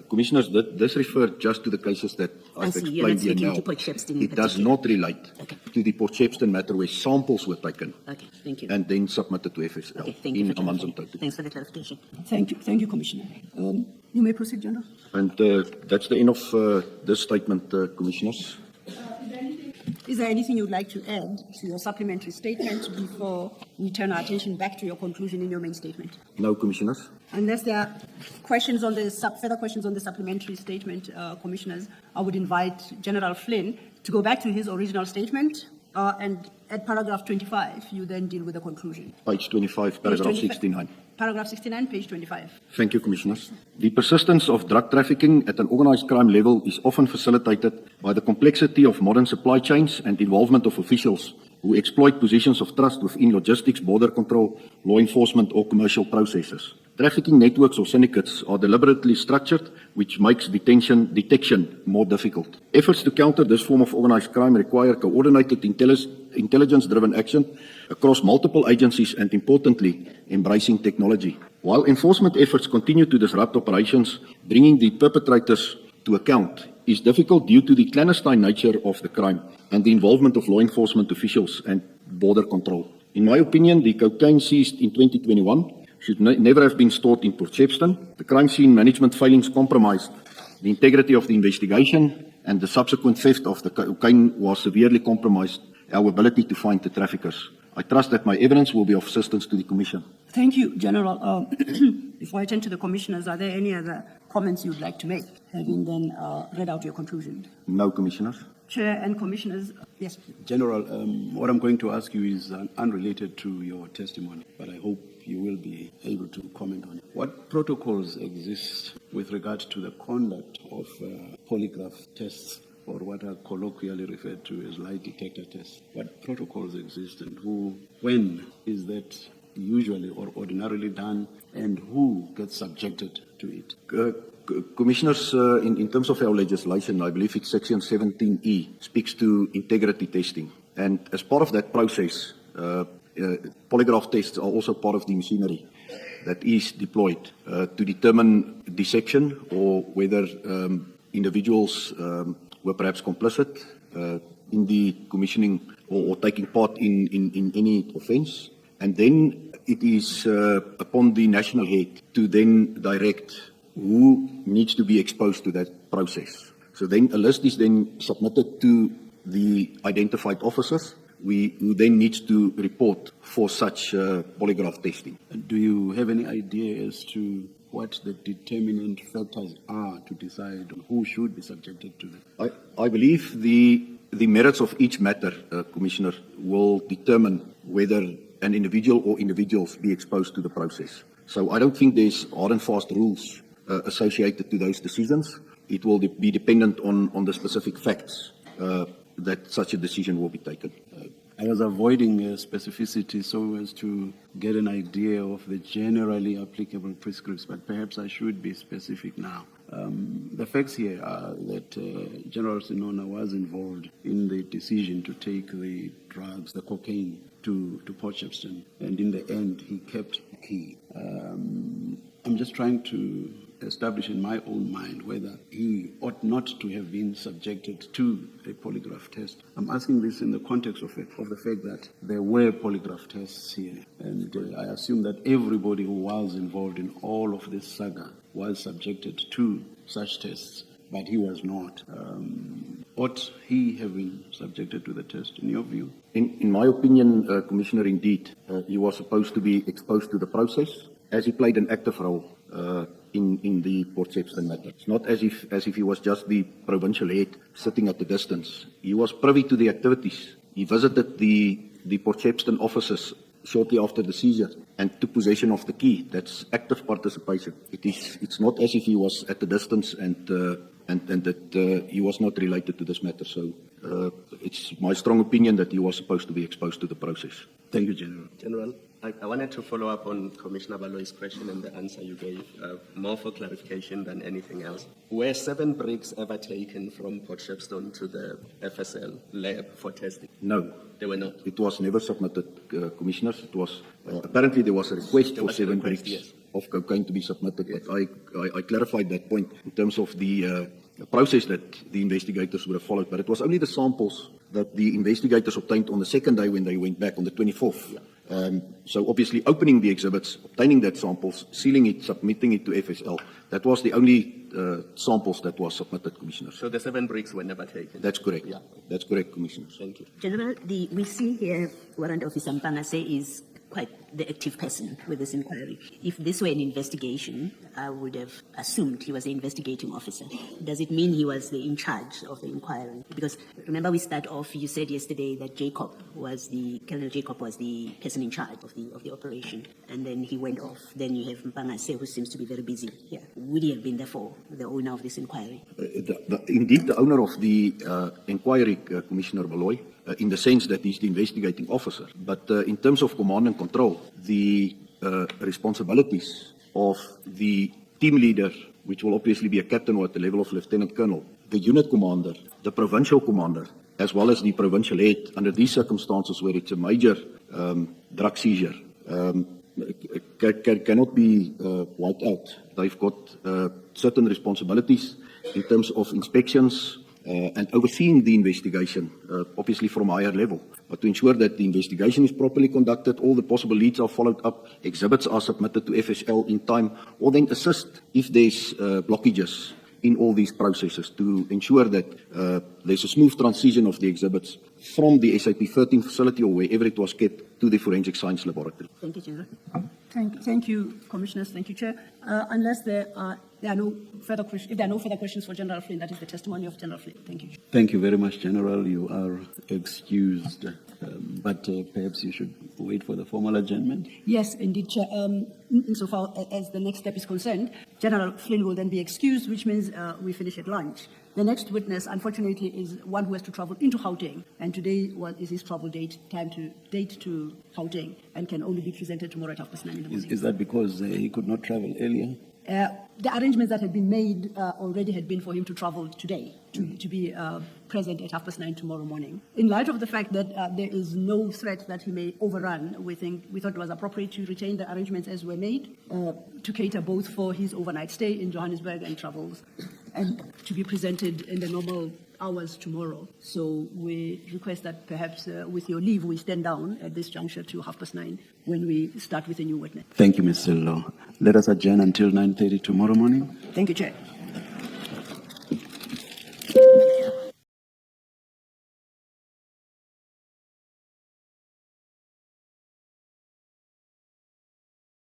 Commissioners, this referred just to the cases that I've explained here now. To Port Shepstone it does not relate to the Port Shepstone matter where samples were taken thank you. and then submitted to FSL in Amanzimtoti. Thanks for the clarification. Thank you, Commissioner. You may proceed, General. And that's the end of this statement, Commissioners. Is there anything you'd like to add to your supplementary statement before we turn our attention back to your conclusion in your main statement? No, Commissioners. Unless there are questions on the further questions on the supplementary statement, Commissioners, I would invite General Flynn to go back to his original statement, and at paragraph 25, you then deal with the conclusion. Page 25, paragraph 69. Paragraph 69, page 25. Thank you, Commissioners. The persistence of drug trafficking at an organized crime level is often facilitated by the complexity of modern supply chains and involvement of officials who exploit positions of trust within logistics, border control, law enforcement, or commercial processes. Trafficking networks or syndicates are deliberately structured, which makes detection more difficult. Efforts to counter this form of organized crime require coordinated intelligence-driven action across multiple agencies and, importantly, embracing technology. While enforcement efforts continue to disrupt operations, bringing the perpetrators to account is difficult due to the clandestine nature of the crime and the involvement of law enforcement officials and border control. In my opinion, the cocaine seized in 2021 should never have been stored in Port Shepstone. The crime scene management failings compromised the integrity of the investigation, and the subsequent theft of the cocaine was severely compromised our ability to find the traffickers. I trust that my evidence will be of assistance to the Commission. Thank you, General. Before I turn to the Commissioners, are there any other comments you'd like to make, having then read out your conclusion? No, Commissioners. Chair and Commissioners, yes. General, what I'm going to ask you is unrelated to your testimony, but I hope you will be able to comment on it. What protocols exist with regard to the conduct of polygraph tests, or what are colloquially referred to as lie detector tests? What protocols exist, and when is that usually or ordinarily done, and who gets subjected to it? Commissioners, in terms of our legislation, I believe it's section 17E, speaks to integrity testing. And as part of that process, polygraph tests are also part of the machinery that is deployed to determine deception or whether individuals were perhaps complicit in the commissioning or taking part in any offence. And then it is upon the national head to then direct who needs to be exposed to that process. So then a list is then submitted to the identified officers who then needs to report for such polygraph testing. Do you have any idea as to what the determinant factors are to decide who should be subjected to that? I believe the merits of each matter, Commissioner, will determine whether an individual or individuals be exposed to the process. So I don't think there's hard and fast rules associated to those decisions. It will be dependent on the specific facts that such a decision will be taken. I was avoiding specificity so as to get an idea of the generally applicable prescripts, but perhaps I should be specific now. The facts here are that General Sinona was involved in the decision to take the drugs, the cocaine, to Port Shepstone, and in the end, he kept the key. I'm just trying to establish in my own mind whether he ought not to have been subjected to a polygraph test. I'm asking this in the context of the fact that there were polygraph tests here, and I assume that everybody who was involved in all of this saga was subjected to such tests, but he was not. Ought he have been subjected to the test, in your view? In my opinion, Commissioner, indeed, he was supposed to be exposed to the process, as he played an active role in the Port Shepstone matter. It's not as if he was just the provincial head sitting at a distance. He was privy to the activities. He visited the Port Shepstone offices shortly after the seizure and took possession of the key. That's active participation. It's not as if he was at a distance and that he was not related to this matter. So it's my strong opinion that he was supposed to be exposed to the process. Thank you, General. General, I wanted to follow up on Commissioner Baloy's question and the answer you gave, more for clarification than anything else. Were 7 bricks ever taken from Port Shepstone to the FSL lab for testing? No. They were not? It was never submitted, Commissioners. It was apparently there was a request for 7 bricks of cocaine to be submitted, yes. But I clarified that point in terms of the process that the investigators would have followed. But it was only the samples that the investigators obtained on the second day when they went back on the 24th. Yeah. So obviously opening the exhibits, obtaining that samples, sealing it, submitting it to FSL, that was the only samples that was submitted, Commissioner. So the 7 bricks were never taken? That's correct. Yeah. That's correct, Commissioner. Thank you. General, we see here Warrant Officer Mbuyiseli is quite the active person with this inquiry. If this were an investigation, I would have assumed he was the investigating officer. Does it mean he was in charge of the inquiry? Because remember we start off, you said yesterday that Colonel Jacob was the person in charge of the operation, and then he went off. Then you have Mbuyiseli, who seems to be very busy here. Would he have been therefore the owner of this inquiry? Indeed, the owner of the inquiry, Commissioner Baloy, in the sense that he's the investigating officer. But in terms of command and control, the responsibilities of the team leader, which will obviously be a captain or at the level of lieutenant colonel, the unit commander, the provincial commander, as well as the provincial head, under these circumstances where it's a major drug seizure, cannot be wiped out. They've got certain responsibilities in terms of inspections, and overseeing the investigation, obviously from a higher level. But to ensure that the investigation is properly conducted, all the possible leads are followed up, exhibits are submitted to FSL in time, or then assist if there's blockages in all these processes to ensure that there's a smooth transition of the exhibits from the SAP 13 facility or wherever it was kept to the Forensic Science Laboratory. Thank you, General. Thank you, Commissioners. Thank you, Chair. Unless there are no further questions, if there are no further questions for General Flynn, that is the testimony of General Flynn. Thank you. Thank you very much, General. You are excused, but perhaps you should wait for the formal adjournment. Yes, indeed, Chair. Insofar as the next step is concerned, General Flynn will then be excused, which means we finish at lunch. The next witness, unfortunately, is one who has to travel into Gauteng, and today is his travel date to Gauteng, and can only be presented tomorrow at 9:30 in the morning. Is that because he could not travel earlier? The arrangements that had been made already had been for him to travel today, to be present at 9:30 tomorrow morning. In light of the fact that there is no threat that he may overrun, we thought it was appropriate to retain the arrangements as were made to cater both for his overnight stay in Johannesburg and travels, and to be presented in the normal hours tomorrow. So we request that perhaps, with your leave, we stand down at this juncture to 9:30 when we start with a new witness. Thank you, Mr. Law. Let us adjourn until 9:30 tomorrow morning. Thank you, Chair.